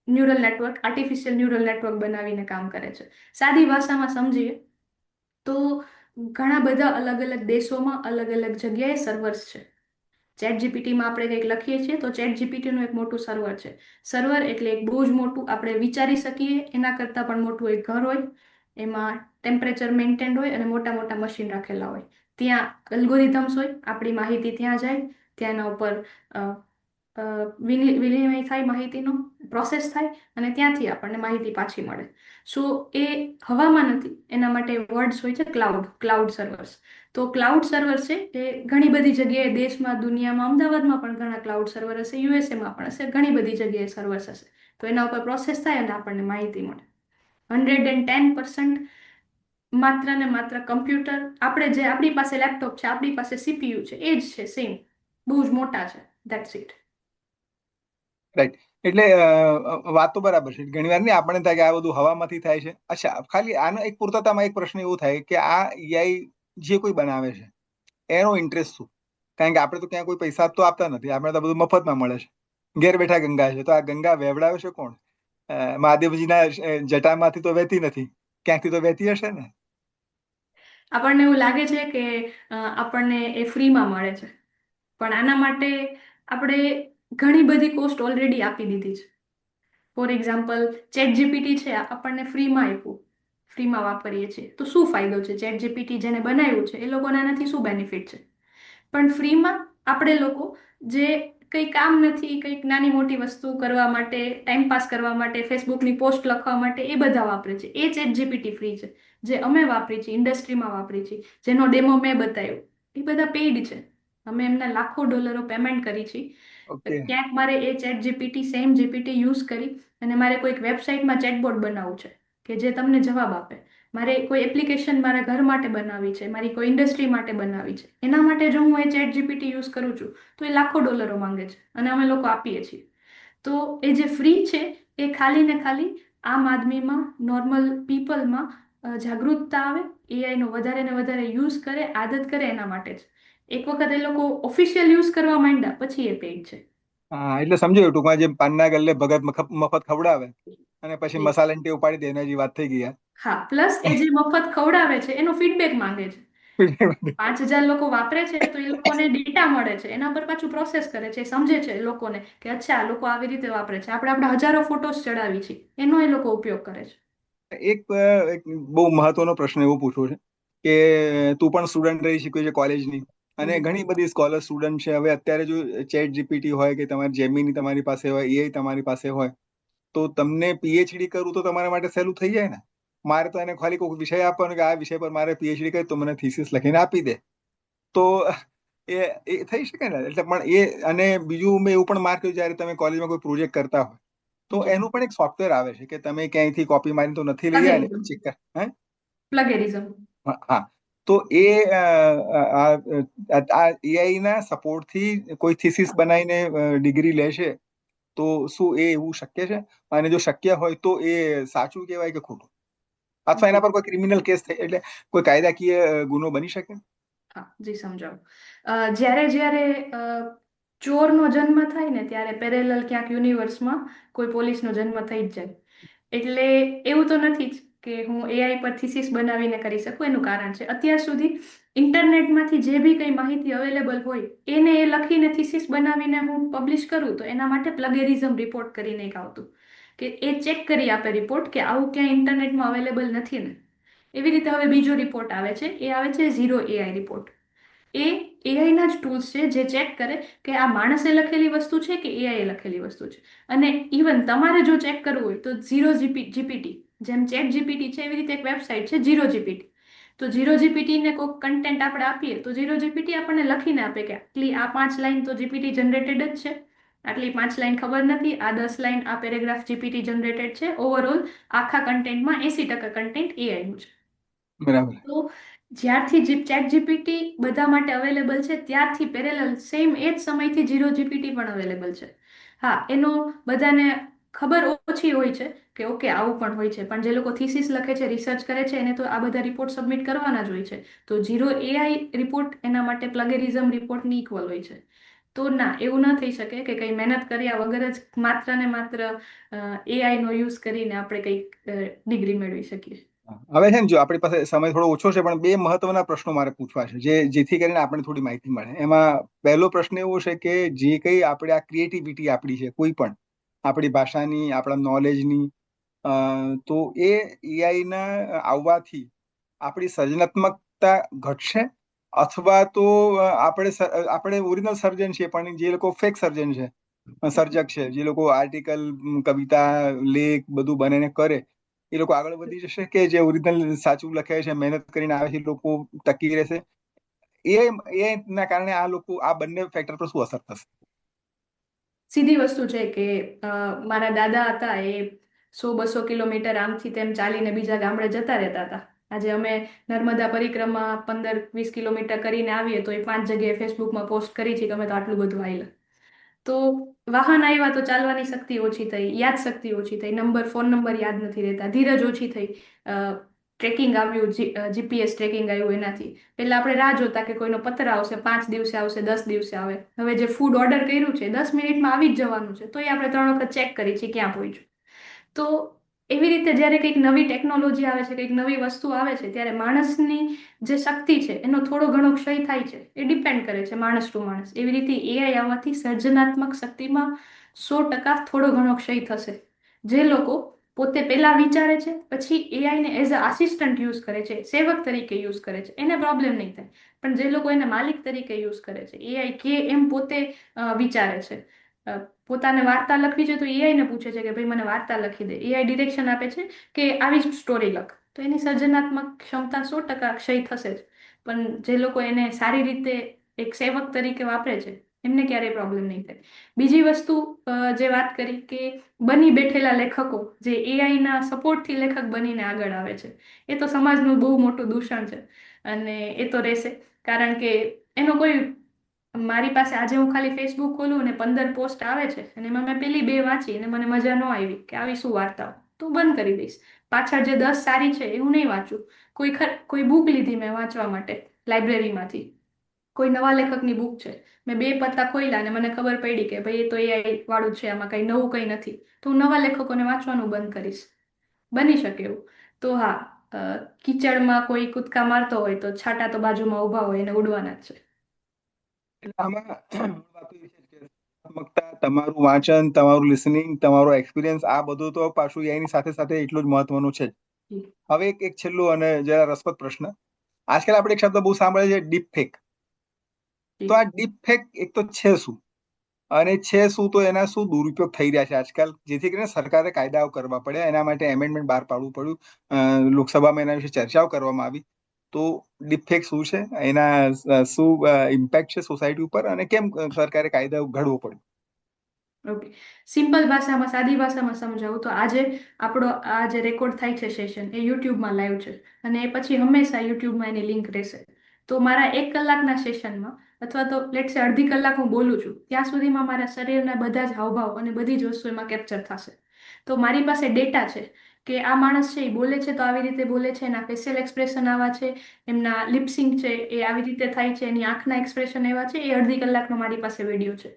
Neural network, artificial neural network બનાવીને કામ કરે છે. સાદી ભાષામાં સમજીએ તો ઘણા બધા અલગ અલગ દેશોમાં અલગ અલગ જગ્યાએ સર્વર્સ છે. ચેટ જીપીટીમાં આપણે કંઈક લખીએ છીએ તો ચેટ જીપીટીનું એક મોટું સર્વર છે. સર્વર એટલે એક બહુ જ મોટું, આપણે વિચારી શકીએ એના કરતાં પણ મોટું એક ઘર હોય. એમાં ટેમ્પરેચર મેન્ટેન્ડ હોય અને મોટા મોટા મશીન રાખેલા હોય. ત્યાં અલ્ગોરિધમ્સ હોય, આપણી માહિતી ત્યાં જાય, ત્યાંના ઉપર વિનિમય થાય, માહિતીનો પ્રોસેસ થાય, અને ત્યાંથી આપણને માહિતી પાછી મળે. સો એ હવામાં નથી, એના માટે વર્ડ્સ હોય છે ક્લાઉડ સર્વર્સ. તો ક્લાઉડ સર્વર છે એ ઘણી બધી જગ્યાએ, દેશમાં, દુનિયામાં, અમદાવાદમાં પણ ઘણા ક્લાઉડ સર્વર હશે, યુએસએમાં પણ હશે, ઘણી બધી જગ્યાએ સર્વર્સ હશે. તો એના ઉપર પ્રોસેસ થાય અને આપણને માહિતી મળે. 110% માત્ર ને માત્ર કમ્પ્યુટર, આપણે જે આપણી પાસે લેપટોપ છે, આપણી પાસે સીપીયુ છે, એ જ છે સેમ, બહુ જ મોટા છે. That's it. રાઈટ. એટલે વાત તો બરાબર છે. ઘણી વાર નહીં આપણને થાય કે આ બધું હવામાંથી થાય છે. અચ્છા, ખાલી આનો એક પૂર્તતામાં એક પ્રશ્ન એવો થાય કે આ એઆઈ જે કોઈ બનાવે છે એનો ઇન્ટરેસ્ટ શું? કારણ કે આપણે તો ક્યાં કોઈ પૈસા તો આપતા નથી, આપણે તો બધું મફતમાં મળે છે. ઘેર બેઠા ગંગા છે, તો આ ગંગા વેવડાવે છે કોણ? મહાદેવજીના જટામાંથી તો વહેતી નથી, ક્યાંકથી તો વહેતી હશે ને. આપણને એવું લાગે છે કે આપણને એ ફ્રીમાં મળે છે, પણ આના માટે આપણે ઘણી બધી કોસ્ટ ઓલરેડી આપી દીધી છે. ફોર એક્ઝામ્પલ, ચેટ જીપીટી છે, આપણને ફ્રીમાં આપ્યું, ફ્રીમાં વાપરીએ છીએ. તો શું ફાયદો છે? ચેટ જીપીટી જેને બનાવ્યું છે એ લોકોને આનાથી શું બેનિફિટ છે? પણ ફ્રીમાં આપણે લોકો જે કંઈ કામ નથી, કંઈક નાની મોટી વસ્તુ કરવા માટે, ટાઈમપાસ કરવા માટે, ફેસબુકની પોસ્ટ લખવા માટે, એ બધા વાપરે છે. એ ચેટ જીપીટી ફ્રી છે. જે અમે વાપરી છીએ, ઇન્ડસ્ટ્રીમાં વાપરી છીએ, જેનો ડેમો મેં બતાવ્યો, એ બધા પેઇડ છે. અમે એમના લાખો ડોલરો પેમેન્ટ કરી છે. ઓકે. ક્યાંક મારે એ chat GPT, same GPT use કરી અને મારે કોઈક વેબસાઇટમાં ચેટબોટ બનાવવું છે કે જે તમને જવાબ આપે, મારે કોઈ એપ્લિકેશન મારા ઘર માટે બનાવવી છે, મારી કોઈ ઇન્ડસ્ટ્રી માટે બનાવવી છે, એના માટે જો હું એ ચેટ જીપીટી યુઝ કરું છું તો એ લાખો ડોલરો માંગે છે અને અમે લોકો આપીએ છીએ. તો એ જે ફ્રી છે એ ખાલી ને ખાલી આમ આદમીમાં, નોર્મલ પીપલમાં જાગૃતતા આવે, એઆઈનો વધારે ને વધારે યુઝ કરે, આદત કરે, એના માટે જ. એક વખત એ લોકો ઓફિશિયલ યુઝ કરવા માંડ્યા પછી એ પેઇડ છે. હા, એટલે સમજાયું ટૂંકમાં, જેમ પાનના ગલ્લે ભગત મફત ખવડાવે અને પછી જી. મસાલા ટેવ પાડી દે, એના જે વાત થઈ ગઈ. હા, પ્લસ એ જે મફત ખવડાવે છે એનો ફીડબેક માંગે છે. આ 5,000 લોકો વાપરે છે તો એ લોકોને ડેટા મળે છે, એના પર પાછું પ્રોસેસ કરે છે, સમજે છે લોકોને કે અચ્છા આ લોકો આવી રીતે વાપરે છે. આપણે આપણા હજારો ફોટોસ ચડાવી છે, એનો એ લોકો ઉપયોગ કરે છે. એક બહુ મહત્વનો પ્રશ્ન એવો પૂછવો છે કે તું પણ સ્ટુડન્ટ રહી શીખ્યું છે કોલેજની, અને ઘણી બધી સ્કોલર સ્ટુડન્ટ છે. હવે અત્યારે જો ચેટ જીપીટી હોય કે તમારી જેમિની તમારી પાસે હોય, એઆઈ તમારી પાસે હોય, તો તમને પીએચડી કરવું તો તમારા માટે સહેલું થઈ જાય ને. મારે તો એને ખાલી કોઈ વિષય આપવાનો કે આ વિષય પર મારે પીએચડી કરી તો મને થીસીસ લખીને આપી દે. તો એ થઈ શકે ને. એટલે પણ એ, અને બીજું મેં એવું પણ માર્ક કર્યું, જયારે તમે કોલેજમાં કોઈ પ્રોજેક્ટ કરતા હોય તો જી એનું પણ એક સોફ્ટવેર આવે છે કે તમે ક્યાંયથી કોપી મારીને તો નથી લઈ આવ્યા ને, પ્લગેરિઝમ ચેક કર. હે? પ્લગેરિઝમ હા. તો એ આ એઆઈ ના સપોર્ટ થી કોઈ થીસીસ બનાવીને ડિગ્રી લેશે તો શું એ એવું શક્ય છે? અને જો શક્ય હોય તો એ સાચું કહેવાય કે ખોટું? અથવા એના પર કોઈ ક્રિમિનલ કેસ થાય, એટલે કોઈ કાયદાકીય ગુનો બની શકે? હા જી સમજાવું. જ્યારે જ્યારે ચોરનો જન્મ થાય ને ત્યારે પેરેલલ ક્યાંક યુનિવર્સમાં કોઈ પોલીસનો જન્મ થઈ જ જાય. એટલે એવું તો નથી જ કે હું એઆઈ પર થીસીસ બનાવીને કરી શકું. એનું કારણ છે અત્યાર સુધી ઇન્ટરનેટમાંથી જે બી કંઈ માહિતી અવેલેબલ હોય એને એ લખીને થીસીસ બનાવીને હું પબ્લિશ કરું તો એના માટે પ્લગેરિઝમ રિપોર્ટ કરીને એક આવતું કે એ ચેક કરી આપે રિપોર્ટ કે આવું ક્યાંય ઇન્ટરનેટમાં અવેલેબલ નથી ને. એવી રીતે હવે બીજો રિપોર્ટ આવે છે, એ આવે છે ઝીરો એઆઈ રિપોર્ટ. એ એઆઈના જ ટૂલ્સ છે જે ચેક કરે કે આ માણસે લખેલી વસ્તુ છે કે એઆઈએ લખેલી વસ્તુ છે. અને ઇવન તમારે જો ચેક કરવું હોય તો જીપીટી, જેમ ચેટ જીપીટી છે એવી રીતે એક વેબસાઇટ છે જીરો જીપીટી. તો જીરો જીપીટીને કોઈક કન્ટેન્ટ આપણે આપીએ તો જીરો જીપીટી આપણને લખીને આપે કે આટલી આ 5 લાઈન તો જીપીટી જનરેટેડ જ છે, આટલી 5 લાઈન ખબર નથી, આ 10 લાઈન આ પેરેગ્રાફ જીપીટી જનરેટેડ છે. ઓવરઓલ આખા કન્ટેન્ટમાં 80% કન્ટેન્ટ એઆઈનું છે. બરાબર. તો જ્યારથી ચેટ જીપીટી બધા માટે અવેલેબલ છે ત્યારથી પેરેલલ સેમ એ જ સમયથી જીરો જીપીટી પણ અવેલેબલ છે. હા, એનો બધાને ખબર ઓછી હોય છે કે ઓકે આવું પણ હોય છે, પણ જે લોકો થીસીસ લખે છે, રિસર્ચ કરે છે, એને તો આ બધા રિપોર્ટ સબમિટ કરવાના જ હોય છે. તો ઝીરો એઆઈ રિપોર્ટ એના માટે પ્લગેરિઝમ રિપોર્ટની ઇક્વલ હોય છે. તો ના, એવું ન થઈ શકે કે કંઈ મહેનત કર્યા વગર જ માત્ર ને માત્ર એઆઈનો યુઝ કરીને આપણે કંઈક ડિગ્રી મેળવી શકીએ. હવે છે ને, જો આપણી પાસે સમય થોડો ઓછો છે, પણ 2 મહત્વના પ્રશ્નો મારે પૂછવા છે જેથી કરીને આપણે થોડી માહિતી મળે. એમાં પહેલો પ્રશ્ન એવો છે કે જે કંઈ આપણે આ ક્રિએટિવિટી આપણી છે, કોઈ પણ આપણી ભાષાની, આપણા નોલેજની, તો એ એઆઈ ના આવવાથી આપણી સર્જનાત્મકતા ઘટશે, અથવા તો આપણે ઓરિજિનલ સર્જન છીએ પણ જે લોકો ફેક સર્જન છે, સર્જક છે, જે લોકો આર્ટિકલ, કવિતા, લેખ બધું બનીને કરે, એ લોકો આગળ વધી જશે કે જે ઓરિજિનલ સાચું લખે છે, મહેનત કરીને આવે છે, લોકો ટકી રહેશે? એ ના કારણે આ લોકો, આ બંને ફેક્ટર પર શું અસર થશે? સીધી વસ્તુ છે કે મારા દાદા હતા, એ 100-200 કિલોમીટર આમથી તેમ ચાલીને બીજા ગામડે જતા રહેતા હતા. આજે અમે નર્મદા પરિક્રમા 15-20 કિલોમીટર કરીને આવીએ તો એ 5 જગ્યાએ ફેસબુકમાં પોસ્ટ કરી છે કે અમે તો આટલું બધું હાલ્યા. તો વાહન આવ્યા તો ચાલવાની શક્તિ ઓછી થઈ, યાદ શક્તિ ઓછી થઈ, ફોન નંબર યાદ નથી રહેતા, ધીરજ ઓછી થઈ. ટ્રેકિંગ આવ્યું, જીપીએસ ટ્રેકિંગ આવ્યું, એનાથી પહેલા આપણે રાહ જોતા કે કોઈનો પત્ર આવશે, 5 દિવસે આવશે, 10 દિવસે આવે. હવે જે ફૂડ ઓર્ડર કર્યું છે 10 મિનિટમાં આવી જ જવાનું છે, તો એ આપણે 3 વખત ચેક કરી છે ક્યાં પહોંચ્યું. તો એવી રીતે જ્યારે કંઈક નવી ટેકનોલોજી આવે છે, કંઈક નવી વસ્તુ આવે છે, ત્યારે માણસની જે શક્તિ છે એનો થોડો ઘણો ક્ષય થાય છે. એ ડિપેન્ડ કરે છે માણસ ટુ માણસ. એવી રીતે એઆઈ આવવાથી સર્જનાત્મક શક્તિમાં 100% થોડો ઘણો ક્ષય થશે. જે લોકો પોતે પહેલા વિચારે છે પછી એઆઈને એઝ અ આસિસ્ટન્ટ યુઝ કરે છે, સેવક તરીકે યુઝ કરે છે, એને પ્રોબ્લેમ નહીં થાય. પણ જે લોકો એને માલિક તરીકે યુઝ કરે છે, એઆઈ કે એમ પોતે વિચારે છે, પોતાને વાર્તા લખવી છે તો એઆઈને પૂછે છે કે ભાઈ મને વાર્તા લખી દે, એઆઈ ડિરેક્શન આપે છે કે આવી જ સ્ટોરી લખ, તો એની સર્જનાત્મક ક્ષમતા 100% ક્ષય થશે જ. પણ જે લોકો એને સારી રીતે એક સેવક તરીકે વાપરે છે એમને ક્યારેય પ્રોબ્લેમ નહીં થાય. બીજી વસ્તુ જે વાત કરી કે બની બેઠેલા લેખકો જે એઆઈના સપોર્ટથી લેખક બનીને આગળ આવે છે, એ તો સમાજનું બહુ મોટું દૂષણ છે અને એ તો રહેશે. કારણ કે એનો કોઈ, મારી પાસે આજે હું ખાલી ફેસબુક ખોલું અને 15 પોસ્ટ આવે છે અને એમાં મેં પેલી 2 વાંચી અને મને મજા ન આવી કે આવી શું વાર્તાઓ, તો બંધ કરી દઈશ. પાછળ જે 10 સારી છે એ હું નહીં વાંચું. કોઈ બુક લીધી મેં વાંચવા માટે લાઇબ્રેરીમાંથી, કોઈ નવા લેખકની બુક છે, મેં 2 પત્તા ખોલ્યા અને મને ખબર પડી કે ભાઈ એ તો એઆઈ વાળું છે, આમાં કંઈ નવું કંઈ નથી, તો હું નવા લેખકોને વાંચવાનું બંધ કરીશ. બની શકે એવું. તો હા, કીચડમાં કોઈ કૂદકા મારતો હોય તો છાટા તો બાજુમાં ઊભા હોય એને ઉડવાના જ છે. એટલે આમાં વાત એવી છે કે તમારું વાંચન, તમારું લિસનિંગ, તમારો એક્સપિરિયન્સ, આ બધું તો પાછું એની સાથે સાથે એટલું જ મહત્વનું છે. હવે એક છેલ્લું અને જરા રસપ્રદ પ્રશ્ન. આજકાલ આપણે એક શબ્દ બહુ સાંભળે છે, ડીપ ફેક. તો આ ડીપ ફેક એક તો છે શું, અને છે શું, તો એના શું દુરુપયોગ થઈ રહ્યા છે આજકાલ, જેથી કરીને સરકારે કાયદાઓ કરવા પડ્યા, એના માટે એમેન્ડમેન્ટ બહાર પાડવું પડ્યું, લોકસભામાં એના વિશે ચર્ચાઓ કરવામાં આવી. તો ડીપફેક શું છે, એના શું ઇમ્પેક્ટ છે સોસાયટી ઉપર, અને કેમ સરકારે કાયદા ઘડવો પડ્યો? ઓકે, સિમ્પલ ભાષામાં, સાદી ભાષામાં સમજાવું તો આજે આપણો આ જે રેકોર્ડ થાય છે સેશન એ યુટ્યુબમાં લાઈવ છે, અને એ પછી હંમેશા યુટ્યુબમાં એની લિંક રહેશે. તો મારા 1 કલાકના સેશનમાં અથવા તો લેટ્સ સે અડધી કલાક હું બોલું છું, ત્યાં સુધીમાં મારા શરીરના બધા જ હાવભાવ અને બધી જ વસ્તુ એમાં કેપ્ચર થશે. તો મારી પાસે ડેટા છે કે આ માણસ છે એ બોલે છે તો આવી રીતે બોલે છે, એના ફેશિયલ એક્સપ્રેશન આવા છે, એમના લિપસિંગ છે એ આવી રીતે થાય છે, એની આંખના એક્સપ્રેશન એવા છે, એ અડધી કલાકનો મારી પાસે વિડીયો છે.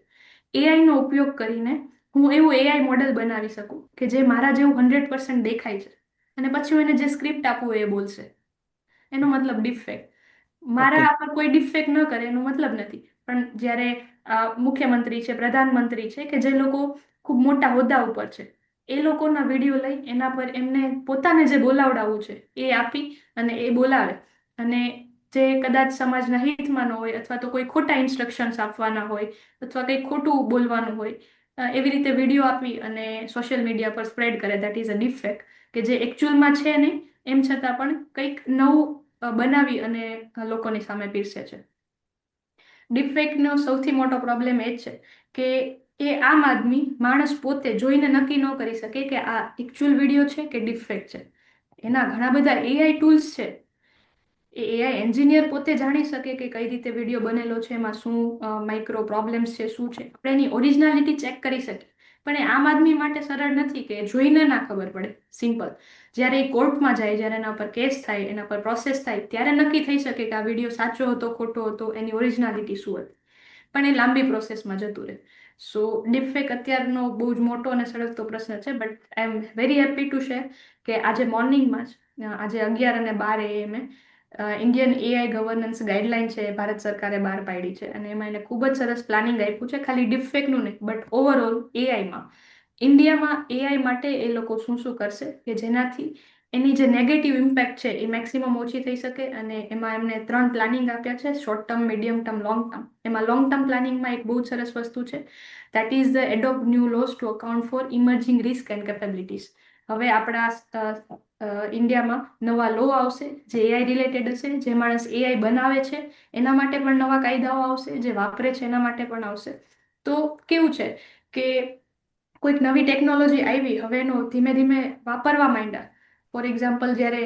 AI નો ઉપયોગ કરીને હું એવું AI મોડેલ બનાવી શકું કે જે મારા જેવું 100% દેખાય છે, અને પછી હું એને જે સ્ક્રિપ્ટ આપું એ બોલશે. એનો મતલબ ડીપફેક. મારા પર કોઈ ડીપફેક ન કરે એનો મતલબ નથી, પણ જ્યારે મુખ્યમંત્રી છે, પ્રધાનમંત્રી છે, કે જે લોકો ખૂબ મોટા હોદ્દા ઉપર છે, એ લોકોના વિડીયો લઈ એના પર એમને પોતાને જે બોલાવડાવવું છે એ આપી અને એ બોલાવે, અને જે કદાચ સમાજના હિતમાં ન હોય અથવા તો કોઈ ખોટા ઇન્સ્ટ્રક્શન્સ આપવાના હોય અથવા કંઈ ખોટું બોલવાનું હોય, એવી રીતે વિડીયો આપી અને સોશિયલ મીડિયા પર સ્પ્રેડ કરે, દેટ ઇઝ અ ડીપફેક, કે જે એકચ્યુઅલમાં છે નહીં એમ છતાં પણ કંઈક નવું બનાવી અને લોકોની સામે પીરસે છે. ડીપફેકનો સૌથી મોટો પ્રોબ્લેમ એ જ છે કે એ આમ આદમી માણસ પોતે જોઈને નક્કી ન કરી શકે કે આ એકચ્યુઅલ વિડીયો છે કે ડીપફેક છે. એના ઘણા બધા AI ટૂલ્સ છે, એ AI એન્જિનિયર પોતે જાણી શકે કે કઈ રીતે વિડીયો બનેલો છે, એમાં શું માઇક્રો પ્રોબ્લેમ્સ છે, શું છે, આપણે એની ઓરિજિનાલિટી ચેક કરી શકીએ. પણ એ આમ આદમી માટે સરળ નથી કે જોઈને ના ખબર પડે. સિમ્પલ, જ્યારે એ કોર્ટમાં જાય, જ્યારે એના પર કેસ થાય, એના પર પ્રોસેસ થાય, ત્યારે નક્કી થઈ શકે કે આ વિડીયો સાચો હતો, ખોટો હતો, એની ઓરિજિનાલિટી શું હતી. પણ એ લાંબી પ્રોસેસમાં જતું રહે. સો ડીપફેક અત્યારનો બહુ જ મોટો અને સળગતો પ્રશ્ન છે, but I am very happy to share કે આજે મોર્નિંગમાં જ, આજે 11 અને 12 AM Indian AI governance guideline છે ભારત સરકારે બહાર પાડી છે, અને એમાં એને ખૂબ જ સરસ પ્લાનિંગ આપ્યું છે, ખાલી ડીપફેકનું નહીં બટ ઓવરઓલ AIમાં, ઇન્ડિયામાં AI માટે એ લોકો શું શું કરશે કે જેનાથી એની જે નેગેટિવ ઇમ્પેક્ટ છે એ મેક્સિમમ ઓછી થઈ શકે. અને એમાં એમને 3 પ્લાનિંગ આપ્યા છે, short term, medium term, long term. એમાં લોંગ ટર્મ પ્લાનિંગમાં એક બહુ સરસ વસ્તુ છે, that is the adopt new laws to account for emerging risk and capabilities. હવે આપણા ઇન્ડિયામાં નવા લો આવશે જે AI રિલેટેડ હશે. જે માણસ AI બનાવે છે એના માટે પણ નવા કાયદાઓ આવશે, જે વાપરે છે એના માટે પણ આવશે. તો કેવું છે કે કોઈક નવી ટેકનોલોજી આવી, હવે એનો ધીમે ધીમે વાપરવા માંડ્યા. ફોર એક્ઝામ્પલ, જ્યારે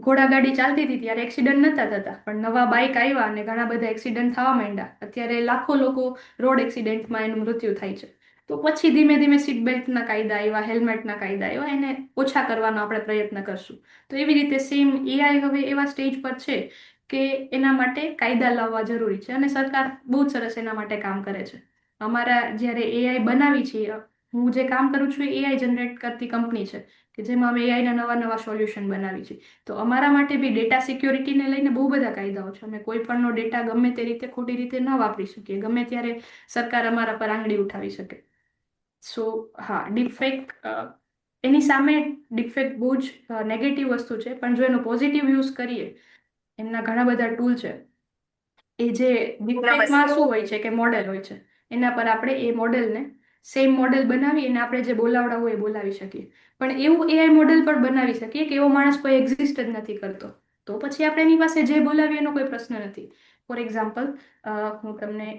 ઘોડાગાડી ચાલતી હતી ત્યારે એક્સિડન્ટ નહોતા થતા, પણ નવા બાઇક આવ્યા અને ઘણા બધા એક્સિડન્ટ થવા માંડ્યા. અત્યારે લાખો લોકો રોડ એક્સિડન્ટમાં એનું મૃત્યુ થાય છે. તો પછી ધીમે ધીમે સીટ બેલ્ટના કાયદા આવ્યા, હેલ્મેટના કાયદા આવ્યા, એને ઓછા કરવાનો આપણે પ્રયત્ન કરશું. તો એવી રીતે સેમ AI હવે એવા સ્ટેજ પર છે કે એના માટે કાયદા લાવવા જરૂરી છે, અને સરકાર બહુ જ સરસ એના માટે કામ કરે છે. અમારા જ્યારે AI બનાવી છીએ, હું જે કામ કરું છું એ AI જનરેટ કરતી કંપની છે કે જેમાં અમે AI ના નવા નવા સોલ્યુશન બનાવી છે. તો અમારા માટે બી ડેટા સિક્યોરિટીને લઈને બહુ બધા કાયદાઓ છે. અમે કોઈ પણનો ડેટા ગમે તે રીતે ખોટી રીતે ન વાપરી શકીએ, ગમે ત્યારે સરકાર અમારા પર આંગળી ઉઠાવી શકે. સો હા, ડીપફેક, એની સામે ડીપફેક બહુ જ નેગેટિવ વસ્તુ છે, પણ જો એનો પોઝિટિવ યુઝ કરીએ, એમના ઘણા બધા ટૂલ છે. એ જે ડીપફેકમાં શું હોય છે કે મોડેલ હોય છે, એના પર આપણે એ મોડેલને સેમ મોડેલ બનાવી અને આપણે જે બોલાવડાવું એ બોલાવી શકીએ. પણ એવું AI મોડેલ પણ બનાવી શકીએ કે એવો માણસ કોઈ એક્ઝિસ્ટ જ નથી કરતો, તો પછી આપણે એની પાસે જે બોલાવીએ એનો કોઈ પ્રશ્ન નથી. ફોર એક્ઝામ્પલ, હું તમને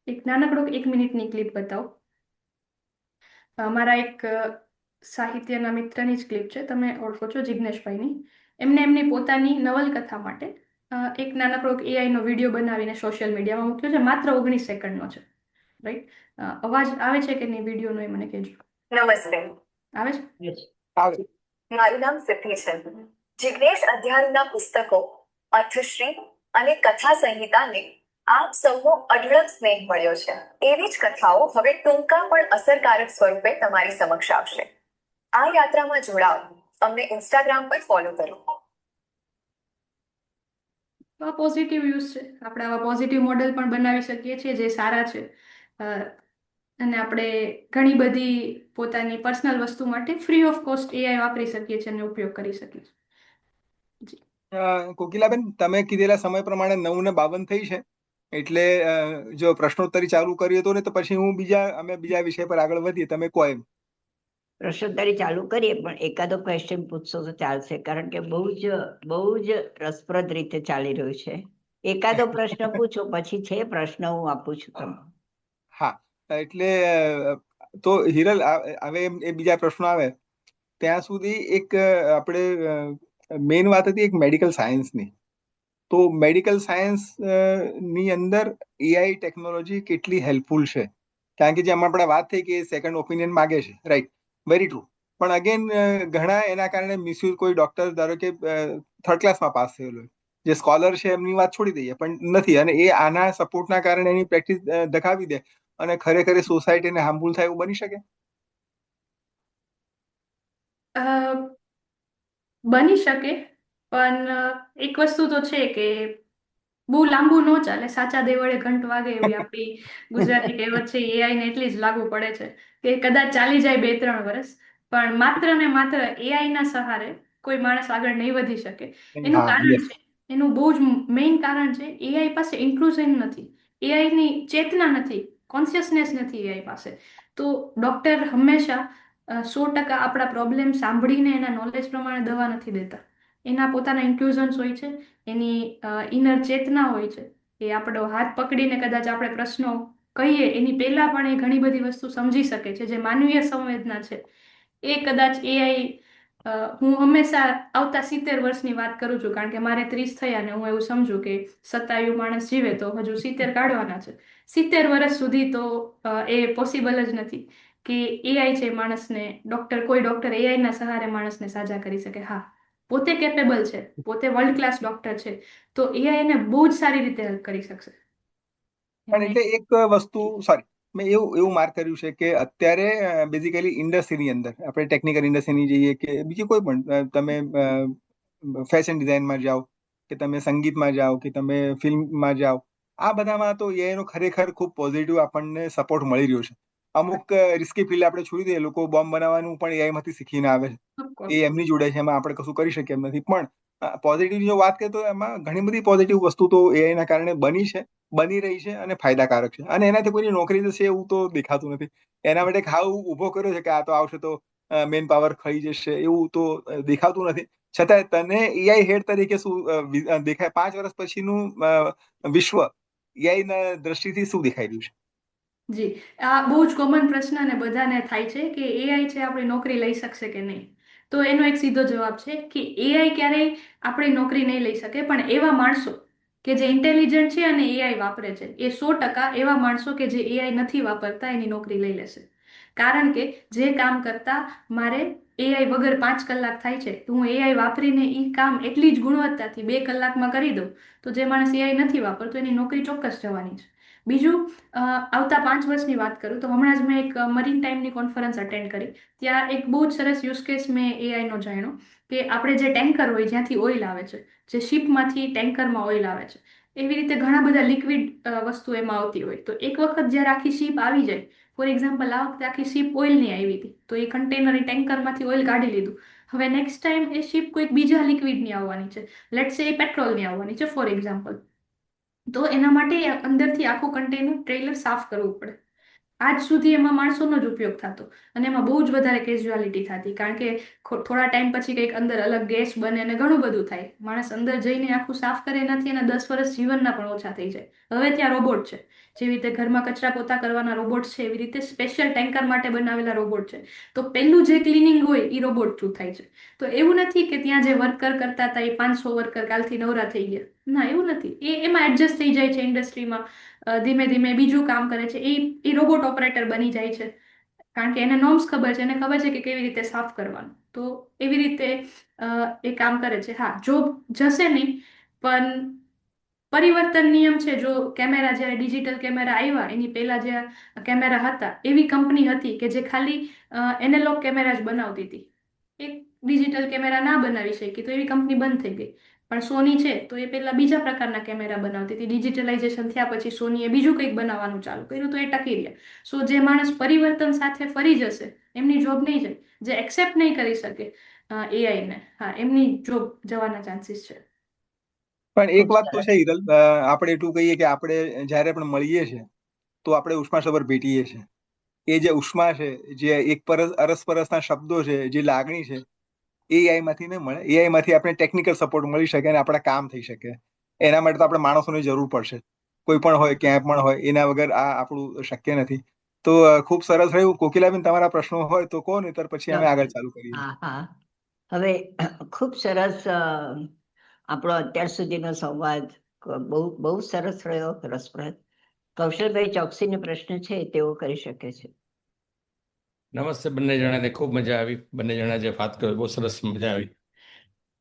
એક નાનકડો 1 મિનિટની ક્લિપ બતાવું. મારા એક સાહિત્યના મિત્રની જ ક્લિપ છે, તમે ઓળખો છો જિગ્નેશભાઈની. એમને એમની પોતાની નવલકથા માટે એક નાનકડો AI નો વિડીયો બનાવીને સોશિયલ મીડિયામાં મૂક્યો છે, માત્ર 19 સેકન્ડનો છે. રાઈટ? અવાજ આવે છે કે નહીં વિડીયોનો એ મને કહેજો. નમસ્તે. આવે છે? Yes. આવે. મારું નામ સિદ્ધિ છે. જિગ્નેશ અધ્યાયના પુસ્તકો, અર્થશ્રી અને કથા સંહિતાને આપ સૌનો અઢળક સ્નેહ મળ્યો છે. એવી જ કથાઓ હવે ટૂંકા પણ અસરકારક સ્વરૂપે તમારી સમક્ષ આવશે. આ યાત્રામાં જોડાઓ. અમને ઇન્સ્ટાગ્રામ પર ફોલો કરો. તો આ પોઝિટિવ યુઝ છે. આપણે આવા પોઝિટિવ મોડેલ પણ બનાવી શકીએ છીએ જે સારા છે, અને આપણે ઘણી બધી પોતાની પર્સનલ વસ્તુ માટે ફ્રી ઓફ કોસ્ટ AI વાપરી શકીએ છીએ અને ઉપયોગ કરી શકીએ છીએ. કોકિલાબેન, તમે કીધેલા સમય પ્રમાણે 9:52 થઈ છે, એટલે જો પ્રશ્નોત્તરી ચાલુ કરીએ તો ને, તો પછી અમે બીજા વિષય પર આગળ વધીએ. તમે કહો એમ. પ્રશ્નોત્તરી ચાલુ કરીએ, પણ એકાદો ક્વેશ્ચન પૂછશો તો ચાલશે, કારણ કે બહુ જ રસપ્રદ રીતે ચાલી રહ્યું છે. એકાદો પ્રશ્ન પૂછો, પછી છે પ્રશ્ન હું આપું છું તમને. હા, એટલે તો હિરલ હવે એ બીજા પ્રશ્નો આવે ત્યાં સુધી એક આપણે મેઇન વાત હતી એક મેડિકલ સાયન્સની. તો મેડિકલ સાયન્સ ની અંદર એઆઈ ટેકનોલોજી કેટલી હેલ્પફુલ છે? કારણ કે જેમ આપણે વાત થઈ કે સેકન્ડ ઓપિનિયન માગે છે, રાઈટ, વેરી ટ્રુ. પણ અગેન ઘણા એના કારણે મિસયુઝ, કોઈ ડોક્ટર ધારો કે થર્ડ ક્લાસમાં પાસ થયેલો હોય, જે સ્કોલર છે એમની વાત છોડી દઈએ, પણ નથી, અને એ આના સપોર્ટના કારણે એની પ્રેક્ટિસ દખાવી દે અને ખરેખર સોસાયટીને હાર્મફુલ થાય એવું બની શકે? અ, બની શકે, પણ એક વસ્તુ તો છે કે બહુ લાંબુ ન ચાલે. સાચા દેવળે ઘંટ વાગે એવી આપણી ગુજરાતી કહેવત છે. એઆઈ ને એટલી જ લાગુ પડે છે કે કદાચ ચાલી જાય 2-3 વર્ષ, પણ માત્ર ને માત્ર એઆઈ ના સહારે કોઈ માણસ આગળ નહીં વધી શકે. એનું હા, કારણ યસ. છે, એનું બહુ જ મેઇન કારણ છે, એઆઈ પાસે ઇન્ક્લુઝન નથી, એઆઈ ની ચેતના નથી, કોન્શિયસનેસ નથી એઆઈ પાસે. તો ડોક્ટર હંમેશા 100% આપણા પ્રોબ્લેમ સાંભળીને એના નોલેજ પ્રમાણે દવા નથી દેતા. એના પોતાના ઇન્ક્લુઝન્સ હોય છે, એની ઇનર ચેતના હોય છે. એ આપણો હાથ પકડીને કદાચ આપણે પ્રશ્નો કહીએ એની પહેલા પણ એ ઘણી બધી વસ્તુ સમજી શકે છે, જે માનવીય સંવેદના છે. એ કદાચ એઆઈ, હું હંમેશા આવતા 70 વર્ષની વાત કરું છું, કારણ કે મારે 30 થયા ને હું એવું સમજુ કે સતાયુ માણસ જીવે તો હજુ 70 કાઢવાના છે. 70 વર્ષ સુધી તો એ પોસિબલ જ નથી કે એઆઈ છે માણસને, કોઈ ડોક્ટર એઆઈ ના સહારે માણસને સાજા કરી શકે. હા, પોતે કેપેબલ છે, પોતે વર્લ્ડ ક્લાસ ડોક્ટર છે, તો એઆઈ એને બહુ જ સારી રીતે હેલ્પ કરી શકશે. પણ એને એટલે એક વસ્તુ, સોરી, મેં એવું માર્ક કર્યું છે કે અત્યારે બેઝિકલી ઇન્ડસ્ટ્રીની અંદર, આપણે ટેકનિકલ ઇન્ડસ્ટ્રીની જઈએ કે બીજી કોઈ પણ, તમે ફેશન ડિઝાઇનમાં જાઓ કે તમે સંગીતમાં જાઓ કે તમે ફિલ્મમાં જાઓ, આ બધામાં તો એઆઈ નો ખરેખર ખૂબ પોઝિટિવ આપણને સપોર્ટ મળી રહ્યો છે. અમુક રિસ્કી ફિલ્ડ આપણે છોડી દઈએ, લોકો બોમ્બ બનાવવાનું પણ એઆઈ માંથી શીખીને આવે છે, ઓફકોર્સ. એ એમની જોડે છે, એમાં આપણે કશું કરી શકીએ એમ નથી. પણ પોઝિટિવ જો વાત કરીએ તો એમાં ઘણી બધી પોઝિટિવ વસ્તુ તો એઆઈ ના કારણે બની રહી છે અને ફાયદાકારક છે, અને એનાથી કોઈની નોકરી જશે એવું તો દેખાતું નથી. એના માટે ખાવ ઉભો કર્યો છે કે આ તો આવશે તો મેન પાવર ખાઈ જશે, એવું તો દેખાતું નથી. છતાં તને એઆઈ હેડ તરીકે શું દેખાય? 5 વર્ષ પછીનું વિશ્વ એઆઈ ના દ્રષ્ટિથી શું દેખાઈ રહ્યું છે? જી, આ બહુ જ કોમન પ્રશ્ન અને બધાને થાય છે કે એઆઈ છે આપણી નોકરી લઈ શકશે કે નહીં. તો એનો એક સીધો જવાબ છે કે એઆઈ ક્યારેય આપણી નોકરી નહીં લઈ શકે, પણ એવા માણસો કે જે ઇન્ટેલિજન્ટ છે અને એઆઈ વાપરે છે, એ 100% એવા માણસો કે જે એઆઈ નથી વાપરતા એની નોકરી લઈ લેશે. કારણ કે જે કામ કરતા મારે એઆઈ વગર 5 કલાક થાય છે, તો હું એઆઈ વાપરીને એ કામ એટલી જ ગુણવત્તાથી 2 કલાકમાં કરી દઉં, તો જે માણસ એઆઈ નથી વાપરતો એની નોકરી ચોક્કસ જવાની છે. બીજું, આવતા 5 વર્ષની વાત કરું તો હમણાં જ મેં એક મરીન ટાઈમની કોન્ફરન્સ અટેન્ડ કરી. ત્યાં એક બહુ જ સરસ યુઝ કેસ મેં એઆઈનો જાણ્યો કે આપણે જે ટેન્કર હોય જ્યાંથી ઓઇલ આવે છે, જે શિપમાંથી ટેન્કરમાં ઓઇલ આવે છે, એવી રીતે ઘણા બધા લિક્વિડ વસ્તુ એમાં આવતી હોય. તો એક વખત જ્યારે આખી શિપ આવી જાય, ફોર એક્ઝામ્પલ આ વખતે આખી શિપ ઓઇલની આવી હતી, તો એ કન્ટેનર ટેન્કરમાંથી ઓઇલ કાઢી લીધું. હવે નેક્સ્ટ ટાઈમ એ શિપ કોઈક બીજા લિક્વિડની આવવાની છે, લેટ્સ સે એ પેટ્રોલની આવવાની છે ફોર એક્ઝામ્પલ. તો એના માટે અંદરથી આખું કન્ટેનર ટ્રેલર સાફ કરવું પડે. આજ સુધી એમાં માણસોનો જ ઉપયોગ થતો અને એમાં બહુ જ વધારે કેઝ્યુઆલિટી થતી, કારણ કે થોડા ટાઈમ પછી કંઈક અંદર અલગ ગેસ બને અને ઘણું બધું થાય. માણસ અંદર જઈને આખું સાફ કરે નથી, એના 10 વર્ષ જીવનના પણ ઓછા થઈ જાય. હવે ત્યાં રોબોટ છે, જેવી રીતે ઘરમાં કચરા પોતા કરવાના રોબોટ છે, એવી રીતે સ્પેશિયલ ટેન્કર માટે બનાવેલા રોબોટ છે. તો પેલું જે ક્લિનિંગ હોય એ રોબોટ થ્રુ થાય છે. તો એવું નથી કે ત્યાં જે વર્કર કરતા હતા એ 500 વર્કર કાલથી નવરા થઈ ગયા. ના, એવું નથી. એમાં એડજસ્ટ થઈ જાય છે ઇન્ડસ્ટ્રીમાં, ધીમે ધીમે બીજું કામ કરે છે. એ રોબોટ ઓપરેટર બની જાય છે, કારણ કે એને નોર્મ્સ ખબર છે, એને ખબર છે કે કેવી રીતે સાફ કરવાનું. તો એવી રીતે એ કામ કરે છે. હા, જોબ જશે નહીં, પણ પરિવર્તન નિયમ છે. જો કેમેરા, જ્યારે ડિજિટલ કેમેરા આવ્યા એની પહેલા જે કેમેરા હતા, એવી કંપની હતી કે જે ખાલી એનાલોગ કેમેરા જ બનાવતી હતી. એક ડિજિટલ કેમેરા ના બનાવી શકી તો એવી કંપની બંધ થઈ ગઈ. પણ સોની છે તો એ પહેલા બીજા પ્રકારના કેમેરા બનાવતી હતી. ડિજિટલાઇઝેશન થયા પછી સોનીએ બીજું કંઈક બનાવવાનું ચાલુ કર્યું, તો એ ટકી રહ્યા. સો જે માણસ પરિવર્તન સાથે ફરી જશે, એમની જોબ નહીં જાય. જે એક્સેપ્ટ નહીં કરી શકે એઆઈને, હા, એમની જોબ જવાના ચાન્સીસ છે. પણ એક ખૂબ વાત તો સરસ. છે હિરલ, આપણે એટલું કહીએ કે આપણે જ્યારે પણ મળીએ છીએ તો આપણે ઉષ્માસભર ભેટીએ છીએ, એ જે ઉષ્મા છે, જે એક અરસપરસના શબ્દો છે, જે લાગણી છે, એ એઆઈ માંથી ન મળે. એઆઈ માંથી આપણે ટેકનિકલ સપોર્ટ મળી શકે અને આપણા કામ થઈ શકે. એના માટે તો આપણે માણસોની જરૂર પડશે. કોઈ પણ હોય, ક્યાંય પણ હોય, એના વગર આ આપણું શક્ય નથી. તો ખૂબ સરસ રહ્યું. કોકિલાબેન, તમારા પ્રશ્નો હોય તો કહો, નહીંતર પછી અમે આગળ ચાલુ કરીએ. હા હા, હવે ખૂબ સરસ આપણો અત્યાર સુધીનો સંવાદ બહુ બહુ સરસ રહ્યો, રસપ્રદ. કૌશલભાઈ ચોકસીનો પ્રશ્ન છે તેઓ કરી શકે છે. નમસ્તે બંને જણાને, ખૂબ મજા આવી. બંને જણા જે વાત કર્યો બહુ સરસ મજા આવી.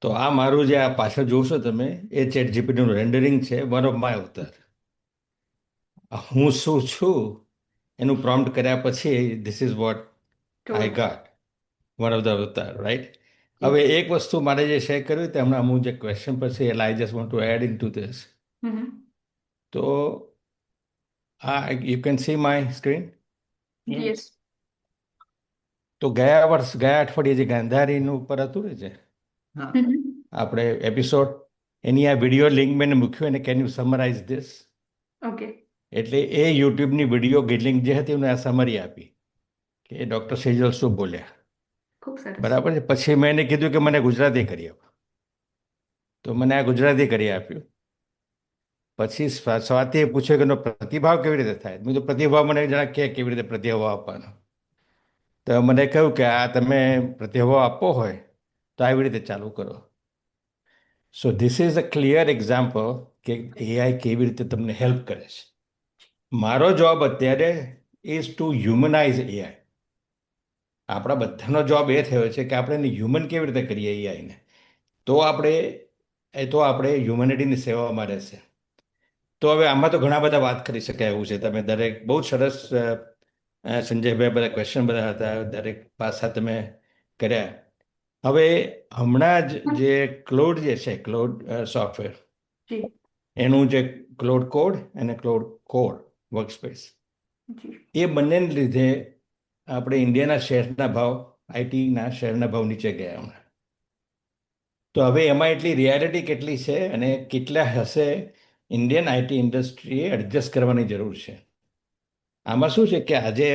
તો આ મારું જે આ પાછળ જોશો તમે, એ ચેટ જીપીટીનું રેન્ડરિંગ છે, વન ઓફ માય અવતાર. હું શું છું એનું પ્રોમ્પ્ટ કર્યા પછી this is what I got, one of the avatar, right? હવે એક વસ્તુ મારે જે શેર કર્યું તે હમણાં હું જે ક્વેશ્ચન પછી એટલે I just want to add into this. તો આ you can see my screen. Yes. તો ગયા અઠવાડિયે જે ગાંધારીનું ઉપર હતું ને, જે હા, આપણે એપિસોડ, એની આ વિડીયો લિંક મેં મૂક્યું, અને can you summarise this? Okay. એટલે એ યુટ્યુબની વિડીયો લિંક જે હતી એને આ સમરી આપી કે ડૉક્ટર સેજલ શું બોલ્યા. ખૂબ સરસ. બરાબર છે. પછી મેં એને કીધું કે મને ગુજરાતી કરી આપો, તો મને આ ગુજરાતી કરી આપ્યું. પછી સ્વાતિએ પૂછ્યું કે એનો પ્રતિભાવ કેવી રીતે થાય. મેં તો પ્રતિભાવ મને જરા કે કેવી રીતે પ્રતિભાવ આપવાનો. તો મને કહ્યું કે આ તમે પ્રતિભાવ આપવો હોય તો આવી રીતે ચાલુ કરો. So this is a clear example કે એઆઈ કેવી રીતે તમને હેલ્પ કરે છે. મારો જોબ અત્યારે ઇઝ ટુ હ્યુમનાઇઝ એઆઈ. આપણા બધાનો જોબ એ થયો છે કે આપણે એને હ્યુમન કેવી રીતે કરીએ એઆઈને, તો આપણે હ્યુમેનિટીની સેવામાં રહેશે. તો હવે આમાં તો ઘણા બધા વાત કરી શકાય એવું છે. તમે દરેક બહુ સરસ સંજયભાઈ બધા ક્વેશ્ચન બધા હતા, દરેક પાસા તમે કર્યા. હવે હમણાં જ જે ક્લોડ જે છે, ક્લોડ સોફ્ટવેર, એનું જે ક્લોડ કોડ અને ક્લોડ કોડ વર્કસ્પેસ, એ બંનેને લીધે આપણે ઇન્ડિયાના શેરના ભાવ, આઈટીના શેરના ભાવ નીચે ગયા હમણાં. તો હવે એમાં એટલી રિયાલિટી કેટલી છે અને કેટલા હશે ઇન્ડિયન આઈટી ઇન્ડસ્ટ્રીએ એડજસ્ટ કરવાની જરૂર છે. આમાં શું છે કે આજે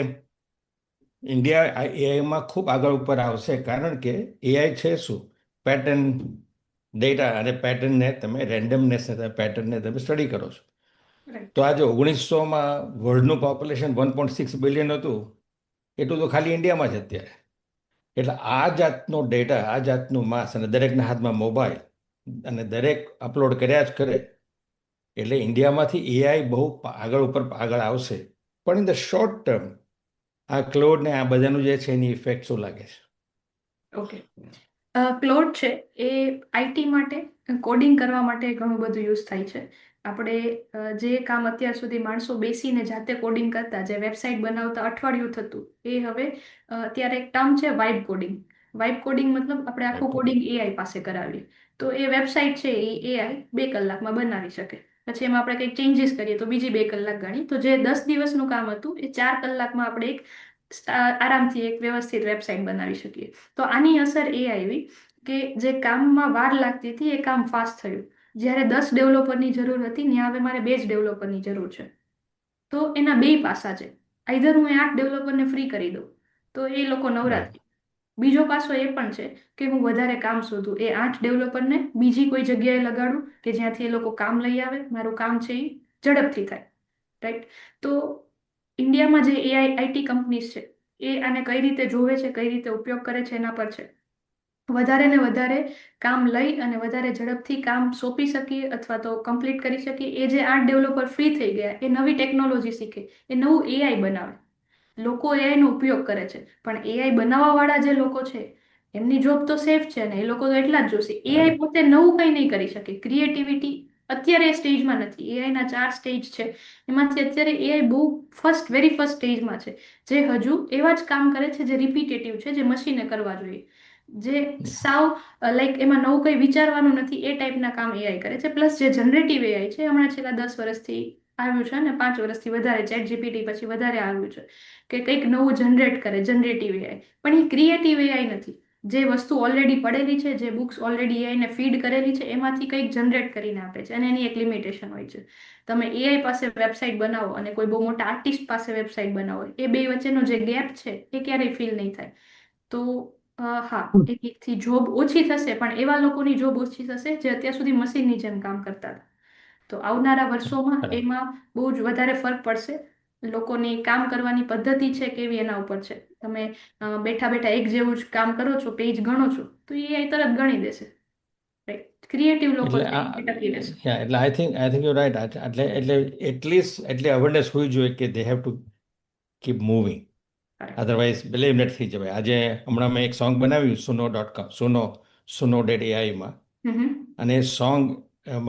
ઇન્ડિયા એઆઈમાં ખૂબ આગળ ઉપર આવશે, કારણ કે એઆઈ છે શું, પેટર્ન ડેટા અને પેટર્નને તમે રેન્ડમનેસને પેટર્નને તમે સ્ટડી કરો છો. તો આજે 1900માં વર્લ્ડનું પોપ્યુલેશન 1.6 બિલિયન હતું, એટલું તો ખાલી ઇન્ડિયામાં જ અત્યારે. એટલે આ જાતનો ડેટા, આ જાતનું માસ, અને દરેકના હાથમાં મોબાઈલ, અને દરેક અપલોડ કર્યા જ કરે. એટલે ઇન્ડિયામાંથી એઆઈ બહુ આગળ આવશે. પણ ઇન ધ શોર્ટ ટર્મ આ ક્લોડ ને આ બધાનું જે છે એની ઇફેક્ટ શું લાગે છે? ઓકે. ક્લોડ છે એ આઈટી માટે, કોડિંગ કરવા માટે ઘણું બધું યુઝ થાય છે. આપણે જે કામ અત્યાર સુધી માણસો બેસીને જાતે કોડિંગ કરતા, જે વેબસાઇટ બનાવતા અઠવાડિયું થતું, એ હવે અત્યારે એક ટર્મ છે વાઇબ કોડિંગ. વાઇબ કોડિંગ મતલબ આપણે આખું કોડિંગ એઆઈ પાસે કરાવીએ. તો એ વેબસાઇટ છે એ એઆઈ 2 કલાકમાં બનાવી શકે. પછી એમાં આપણે કંઈક ચેન્જીસ કરીએ તો બીજી 2 કલાક ગણી. તો જે 10 દિવસનું કામ હતું એ 4 કલાકમાં આપણે એક આરામથી એક વ્યવસ્થિત વેબસાઇટ બનાવી શકીએ. તો આની અસર એ આવી કે જે કામમાં વાર લાગતી હતી એ કામ ફાસ્ટ થયું. જ્યારે 10 ડેવલપરની જરૂર હતી ત્યાં હવે મારે 2 જ ડેવલપરની જરૂર છે. તો એના 2 પાસા છે. આઈધર હું 8 ડેવલપરને ફ્રી કરી દઉં તો એ લોકો નવરા થાય. બીજો પાસો એ પણ છે કે હું વધારે કામ શોધું, એ 8 ડેવલપરને બીજી કોઈ જગ્યાએ લગાડું કે જ્યાંથી એ લોકો કામ લઈ આવે, મારું કામ છે એ ઝડપથી થાય. રાઈટ? તો ઇન્ડિયામાં જે એઆઈ આઈટી કંપનીઝ છે એ આને કઈ રીતે જોવે છે, કઈ રીતે ઉપયોગ કરે છે એના પર છે. વધારે ને વધારે કામ લઈ અને વધારે ઝડપથી કામ સોંપી શકીએ અથવા તો કમ્પ્લીટ કરી શકીએ. એ જે 8 ડેવલપર ફ્રી થઈ ગયા એ નવી ટેકનોલોજી શીખે, એ નવું એઆઈ બનાવે. લોકો એઆઈનો ઉપયોગ કરે છે, પણ એઆઈ બનાવવા વાળા જે લોકો છે એમની જોબ તો સેફ છે ને, એ લોકો તો એટલા જ જોશે. એઆઈ પોતે નવું કંઈ નહીં કરી શકે. ક્રિએટિવિટી અત્યારે એ સ્ટેજમાં નથી. એઆઈના 4 સ્ટેજ છે, એમાંથી અત્યારે એઆઈ બહુ વેરી ફર્સ્ટ સ્ટેજમાં છે, જે હજુ એવા જ કામ કરે છે જે રિપીટેટિવ છે, જે મશીને કરવા જોઈએ. જે સાવ લાઈક એમાં નવું કંઈ વિચારવાનું નથી એ ટાઈપના કામ એઆઈ કરે છે. પ્લસ જે જનરેટિવ એઆઈ છે હમણાં છેલ્લા 10 વર્ષથી આવ્યું છે ને 5 વર્ષથી વધારે, ચેટ જીપીટી પછી વધારે આવ્યું છે કે કંઈક નવું જનરેટ કરે, જનરેટિવ એઆઈ. પણ એ ક્રિએટિવ એઆઈ નથી. જે વસ્તુ ઓલરેડી પડેલી છે, જે બુક્સ ઓલરેડી એઆઈને ફીડ કરેલી છે, એમાંથી કંઈક જનરેટ કરીને આપે છે, અને એની એક લિમિટેશન હોય છે. તમે એઆઈ પાસે વેબસાઇટ બનાવો અને કોઈ બહુ મોટા આર્ટિસ્ટ પાસે વેબસાઇટ બનાવો, એ બે વચ્ચેનો જે ગેપ છે એ ક્યારેય ફીલ નહીં થાય. તો હા, એથી જોબ ઓછી થશે, પણ એવા લોકોની જોબ ઓછી થશે જે અત્યાર સુધી મશીનની જેમ કામ કરતા હતા. તો આવનારા વર્ષોમાં બરાબર. એમાં બહુ જ વધારે ફરક પડશે. લોકોની કામ કરવાની પદ્ધતિ છે કેવી, એના ઉપર છે. તમે બેઠા બેઠા એક જેવું જ કામ કરો છો, પેજ ગણો છો, તો એ તરત ગણી દેશે. ક્રિએટિવ લોકો એટલે છે એ ટકી રહેશે. એટલે આઈ થિંક યુ રાઈટ. એટલી અવેરનેસ હોવી જોઈએ કે they have to keep moving. Correct. Otherwise believe નથી થઈ જવાય. આજે હમણાં મેં એક સોંગ બનાવ્યું suno.com, suno.ai-માં, હમ. અને એ સોંગ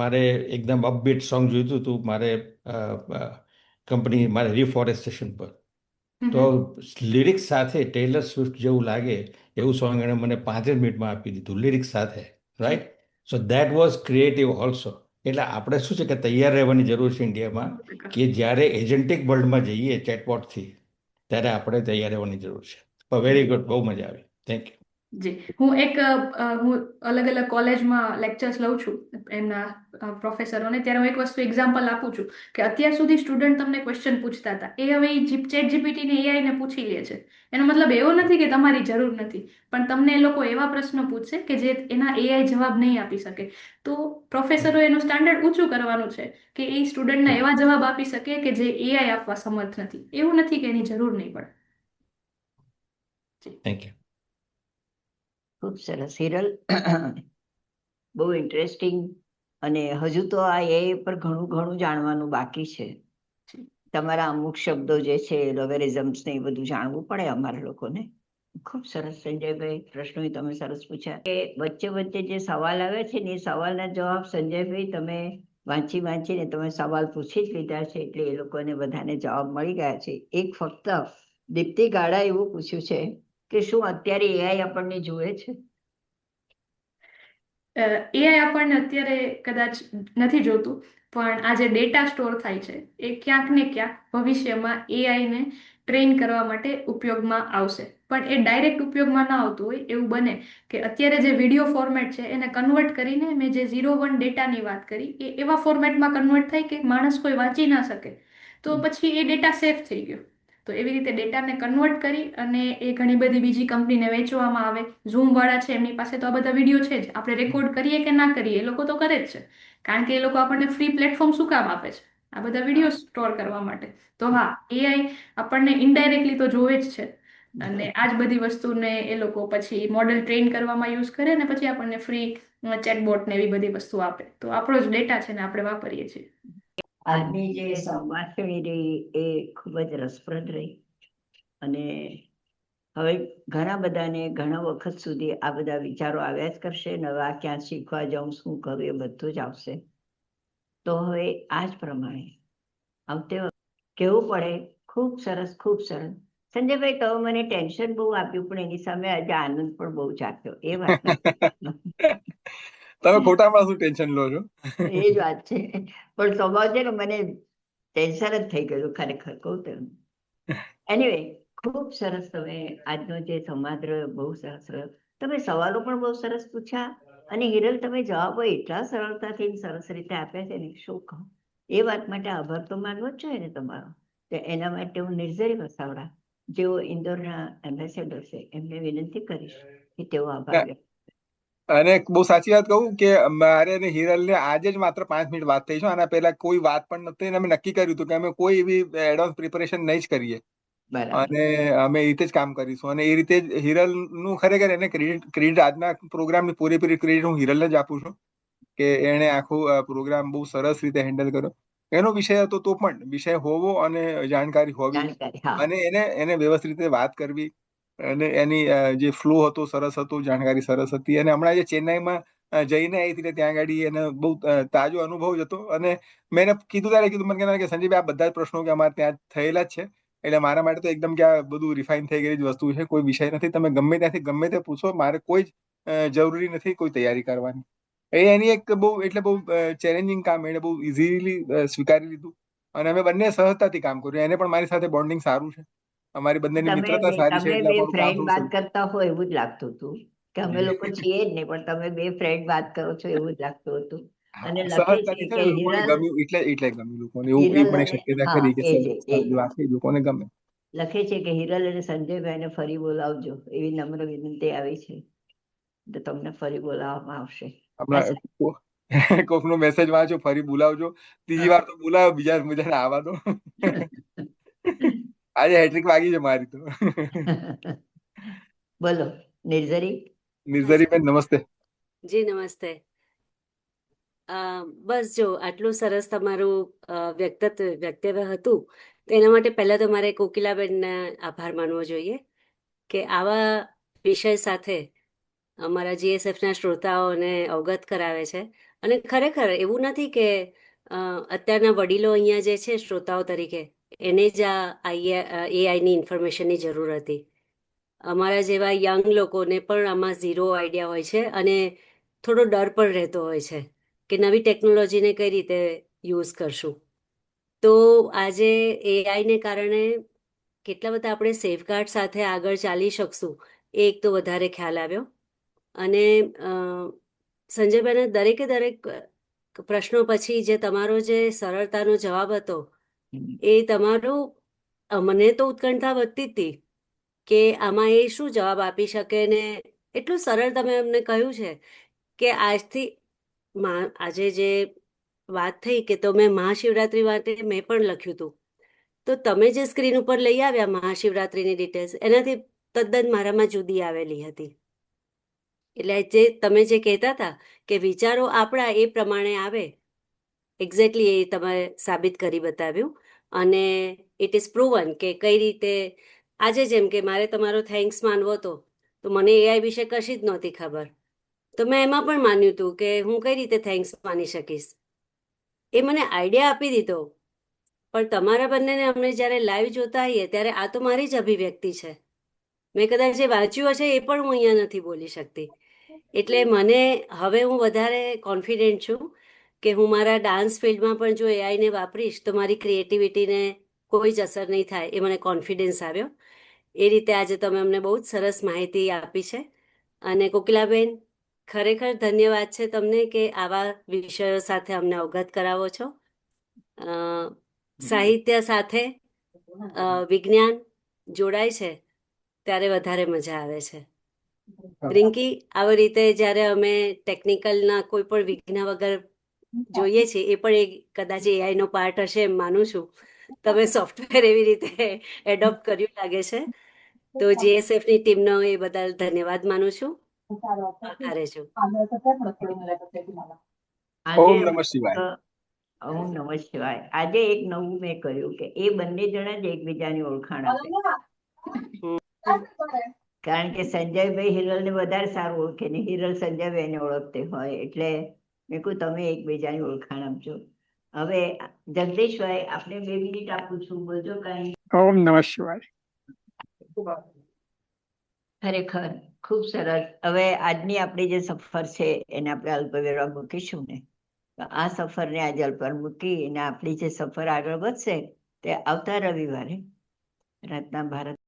મારે એકદમ અપબીટ સોંગ જોઈતું હતું મારે કંપની મારે રિફોરેસ્ટેશન પર. તો લિરિક્સ સાથે ટેલર સ્વિફ્ટ જેવું લાગે એવું સોંગ એણે મને 5 જ મિનિટમાં આપી દીધું, લિરિક્સ સાથે, right? So that was creative also. એટલે આપણે શું છે કે તૈયાર રહેવાની જરૂર છે ઇન્ડિયામાં, કે જ્યારે એજન્ટિક વર્લ્ડમાં જઈએ ચેટબોટથી, ત્યારે આપણે તૈયાર રહેવાની જરૂર છે. વેરી ગુડ, બહુ મજા આવી. Thank you. જી, હું અલગ અલગ કોલેજમાં લેક્ચર્સ લઉં છું એમના પ્રોફેસરોને, ત્યારે હું એક વસ્તુ એક્ઝામ્પલ આપું છું કે અત્યાર સુધી સ્ટુડન્ટ તમને ક્વેશ્ચન પૂછતા હતા, એ હવે ચેટ જીપીટી ને એઆઈને પૂછી લે છે. એનો મતલબ એવો નથી કે તમારી જરૂર નથી, પણ તમને એ લોકો એવા પ્રશ્નો પૂછશે કે જે એના એઆઈ જવાબ નહીં આપી શકે. તો પ્રોફેસરો એનું સ્ટાન્ડર્ડ ઊંચું કરવાનું છે કે એ સ્ટુડન્ટના એવા જવાબ આપી શકે કે જે એઆઈ આપવા સમર્થ નથી. એવું નથી કે એની જરૂર નહીં પડે. Thank you. ખૂબ સરસ હિરલ, બહુ ઇન્ટરેસ્ટિંગ. અને હજુ તો આ એ પર ઘણું ઘણું જાણવાનું બાકી છે. તમારા અમુક શબ્દો જે છે, લોગેરિઝમ્સ ને એ બધું જાણવું પડે અમારા લોકોને. ખૂબ સરસ સંજયભાઈ, પ્રશ્નો તમે સરસ પૂછ્યા. કે વચ્ચે વચ્ચે જે સવાલ આવે છે ને, એ સવાલના જવાબ સંજયભાઈ તમે વાંચીને તમે સવાલ પૂછી જ લીધા છે, એટલે એ લોકોને બધાને જવાબ મળી ગયા છે. એક ફક્ત દીપ્તિ ગાડા એવું પૂછ્યું છે કે શું અત્યારે એઆઈ આપણને જુએ છે? એઆઈ આપણને અત્યારે કદાચ નથી જોતું, પણ આ જે ડેટા સ્ટોર થાય છે એ ક્યાંક ને ક્યાંક ભવિષ્યમાં એઆઈને ટ્રેન કરવા માટે ઉપયોગમાં આવશે. પણ એ ડાયરેક્ટ ઉપયોગમાં ના આવતું હોય. એવું બને કે અત્યારે જે વિડીયો ફોર્મેટ છે એને કન્વર્ટ કરીને, મેં જે 0-1 ડેટાની વાત કરી, એ એવા ફોર્મેટમાં કન્વર્ટ થાય કે માણસ કોઈ વાંચી ના શકે, તો પછી એ ડેટા સેફ થઈ ગયો. તો એવી રીતે ડેટાને કન્વર્ટ કરી અને એ ઘણી બધી બીજી કંપનીને વેચવામાં આવે. ઝૂમ વાળા છે, એમની પાસે તો આ બધા વિડીયો છે જ. આપણે રેકોર્ડ કરીએ કે ના કરીએ, એ લોકો તો કરે જ છે, કારણ કે એ લોકો આપણને ફ્રી પ્લેટફોર્મ શું કામ આપે છે? આ બધા વિડીયો સ્ટોર કરવા માટે. તો હા, એઆઈ આપણને ઇનડાયરેક્ટલી તો જોવે જ છે, અને આ જ બધી વસ્તુને એ લોકો પછી મોડેલ ટ્રેન કરવામાં યુઝ કરે ને પછી આપણને ફ્રી ચેટબોટ ને એવી બધી વસ્તુ આપે. તો આપણો જ ડેટા છે ને આપણે વાપરીએ છીએ. આજની જે સંભાષણી રહી એ ખૂબ જ રસપ્રદ રહી, અને હવે ઘણા બધાને ઘણા વખત સુધી આ બધા વિચારો આવ્યા જ કરશે. નવા ક્યાં શીખવા જાઉં, શું કરું, એ બધું જ આવશે. તો હવે આ જ પ્રમાણે આવતે કેવું પડે. ખૂબ સરસ, ખૂબ સરસ સંજયભાઈ. તો મને ટેન્શન બહુ આપ્યું, પણ એની સામે આજે આનંદ પણ બહુ જાગ્યો. એ વાત તમે ખોટામાં શું ટેન્શન લો છો? એ જ વાત છે. પણ સ્વભાવ છે ને, મને ટેન્શન જ થઈ ગયું ખરેખર કહું તેમ. એનીવે, ખૂબ સરસ. તમે આજનો જે સંવાદ રહ્યો બહુ સરસ રહ્યો. તમે સવાલો પણ બહુ સરસ પૂછ્યા, અને હિરલ તમે જવાબો એટલા સરળતાથી સરસ રીતે આપ્યા છે ને, શું કહું. એ વાત માટે આભાર તો માનવો જ જોઈએ ને તમારો. તો એના માટે હું નિર્ઝરી વસાવડા, જેઓ ઇન્દોરના એમ્બેસેડર છે, એમને વિનંતી કરીશ કે તેઓ આભાર વ્યક્ત. અને બહુ સાચી વાત કહું કે મારે અને હિરલને આજે જ માત્ર 5 મિનિટ વાત થઈ છે. આના પહેલા કોઈ વાત પણ નથી. અમે નક્કી કર્યું હતું કે અમે કોઈ એવી એડવાન્સ પ્રિપેરેશન નહીં જ કરીએ, અને અમે એ રીતે જ કામ કરીશું. અને એ રીતે જ હિરલનું ખરેખર એને ક્રેડિટ આજના પ્રોગ્રામની પૂરેપૂરી ક્રેડિટ હું હિરલને જ આપું છું, કે એણે આખો પ્રોગ્રામ બહુ સરસ રીતે હેન્ડલ કર્યો. એનો વિષય હતો તો પણ વિષય હોવો અને જાણકારી હોવી, અને એને વ્યવસ્થિત રીતે વાત કરવી, અને એની જે ફ્લો હતો સરસ હતો, જાણકારી સરસ હતી. અને હમણાં જે ચેન્નાઈમાં જઈને આવી હતી, ત્યાં આગળ એને બહુ તાજો અનુભવ જ હતો. અને મેં એને કીધું મને કહેતા કે સંજયભાઈ, આ બધા જ પ્રશ્નો કે અમારે ત્યાં થયેલા જ છે, એટલે મારા માટે તો એકદમ કે આ બધું રિફાઇન થઈ ગયેલી જ વસ્તુ છે. કોઈ વિષય નથી, તમે ગમે ત્યાંથી ગમે તે પૂછો, મારે કોઈ જ જરૂરી નથી કોઈ તૈયારી કરવાની. એની એક બહુ ચેલેન્જિંગ કામ એને બહુ ઇઝીલી સ્વીકારી લીધું, અને અમે બંને સહજતાથી કામ કર્યું. એને પણ મારી સાથે બોન્ડિંગ સારું છે, અમારી બંનેની મિત્રતા સારી છે, એટલે અમારું કામ ફ્રેન્ડ વાત કરતા હોય એવું જ લાગતું હતું. કે અમે લોકો છીએ જ નહીં, પણ તમે બે ફ્રેન્ડ વાત કરો છો એવું જ લાગતું હતું. અને હા, લખે સહજતાથી છે છે કે ને, લોકોને હિરલ ગમ્યું એટલે ગમ્યું લોકોને, એવું હિરલ પણ એક અને શક્યતા હા ખરી કે એ જ સહજ વાત છે, લોકોને ગમે. લખે છે કે હિરલ અને સંજયભાઈને ફરી બોલાવજો, એવી નમ્ર વિનંતી આવી છે, તો તમને ફરી બોલાવવામાં આવશે. હમણાં કોકનો મેસેજ વાંચો, ફરી બોલાવજો, ત્રીજી વાર તો બોલાવો, બીજાને આવવા દો. આજે હેટ્રિક વાગી છે મારી તો. બોલો નિર્ઝરી. નિર્ઝરીબેન નમસ્તે. જી નમસ્તે. બસ જો આટલું સરસ તમારું વ્યક્તવ્ય હતું, તેના માટે પહેલા તો મારે કોકિલાબેનને આભાર માનવો જોઈએ કે આવા વિષય સાથે અમારા GSFના શ્રોતાઓને અવગત કરાવે છે. અને ખરેખર એવું નથી કે અત્યારના વડીલો અહીંયા જે છે શ્રોતાઓ તરીકે એને જ આ એઆઈની ઇન્ફોર્મેશનની જરૂર હતી. અમારા જેવા યંગ લોકોને પણ આમાં ઝીરો આઈડિયા હોય છે અને થોડો ડર પણ રહેતો હોય છે કે નવી ટેકનોલોજીને કઈ રીતે યુઝ કરશું. તો આજે એઆઈને કારણે કેટલા બધા આપણે સેફગાર્ડ સાથે આગળ ચાલી શકશું એ એક તો વધારે ખ્યાલ આવ્યો. અને સંજયભાઈને દરેક પ્રશ્નો પછી જે તમારો જે સરળતાનો જવાબ હતો એ તમારો મને તો ઉત્કંઠા વધતી હતી કે આમાં એ શું જવાબ આપી શકે ને એટલું સરળ તમે અમને કહ્યું છે કે આજથી આજે જે વાત થઈ કે તો મેં મહાશિવરાત્રી માટે મેં પણ લખ્યું હતું, તો તમે જે સ્ક્રીન ઉપર લઈ આવ્યા મહાશિવરાત્રીની ડિટેલ્સ એનાથી તદ્દન મારામાં જુદી આવેલી હતી. એટલે જે તમે જે કહેતા હતા કે વિચારો આપણા એ પ્રમાણે આવે, એક્ઝેક્ટલી એ તમે સાબિત કરી બતાવ્યું. અને ઇટ ઇઝ પ્રૂવન કે કઈ રીતે આજે જેમ કે મારે તમારો થેન્ક્સ માનવો હતો તો મને એઆઈ વિશે કશી જ નહોતી ખબર, તો મેં એમાં પણ માન્યું હતું કે હું કઈ રીતે થેન્ક્સ માની શકીશ. એ મને આઈડિયા આપી દીધો, પણ તમારા બંનેને અમને જ્યારે લાઈવ જોતા હોઈએ ત્યારે આ તો મારી જ અભિવ્યક્તિ છે. મેં કદાચ જે વાંચ્યું હશે એ પણ હું અહીંયા નથી બોલી શકતી. એટલે મને હવે હું વધારે કોન્ફિડન્ટ છું કે હું મારા ડાન્સ ફિલ્ડમાં પણ જો એઆઈને વાપરીશ તો મારી ક્રિએટિવિટીને કોઈ જ અસર નહીં થાય, એ મને કોન્ફિડન્સ આવ્યો. એ રીતે આજે તમે અમને બહુ જ સરસ માહિતી આપી છે. અને કોકિલાબેન, ખરેખર ધન્યવાદ છે તમને કે આવા વિષયો સાથે અમને અવગત કરાવો છો. સાહિત્ય સાથે વિજ્ઞાન જોડાય છે ત્યારે વધારે મજા આવે છે. રિંકી, આવી રીતે જ્યારે અમે ટેકનિકલના કોઈ પણ વિઘ્ન વગર જોઈએ છીએ, એ પણ એક કદાચ એઆઈનો પાર્ટ હશે એમ માનું છું. તમે સોફ્ટવેર એવી રીતે એડોપ્ટ કર્યું લાગે છે. તો GSFની ટીમનો એ બદલ ધન્યવાદ માનું છું. આભારે છું. ઓમ નમઃ શિવાય. ઓમ નમઃ શિવાય. આજે એક નવું મેં કર્યું કે એ બંને જણા જ એકબીજાની ઓળખાણ આપે. કારણ કે સંજયભાઈ હિરલને વધારે સારું ઓળખે ને હિરલ સંજયભાઈને ઓળખते હોય, એટલે મેં કહ્યું તમે એકબીજાની ઓળખાણ આપજો. હવે જગદીશભાઈ, આપણે 2 મિનિટ આપું છું, બોલજો કઈ. ઓમ નમઃ શિવાય. ખરેખર ખૂબ સરસ. હવે આજની આપણી જે સફર છે એને આપણે અલ્પવિરામ મૂકીશું ને, તો આ સફરને આજે અલ્પવિરામ મૂકી અને આપણી જે સફર આગળ વધશે તે આવતા રવિવારે રાતના ભારત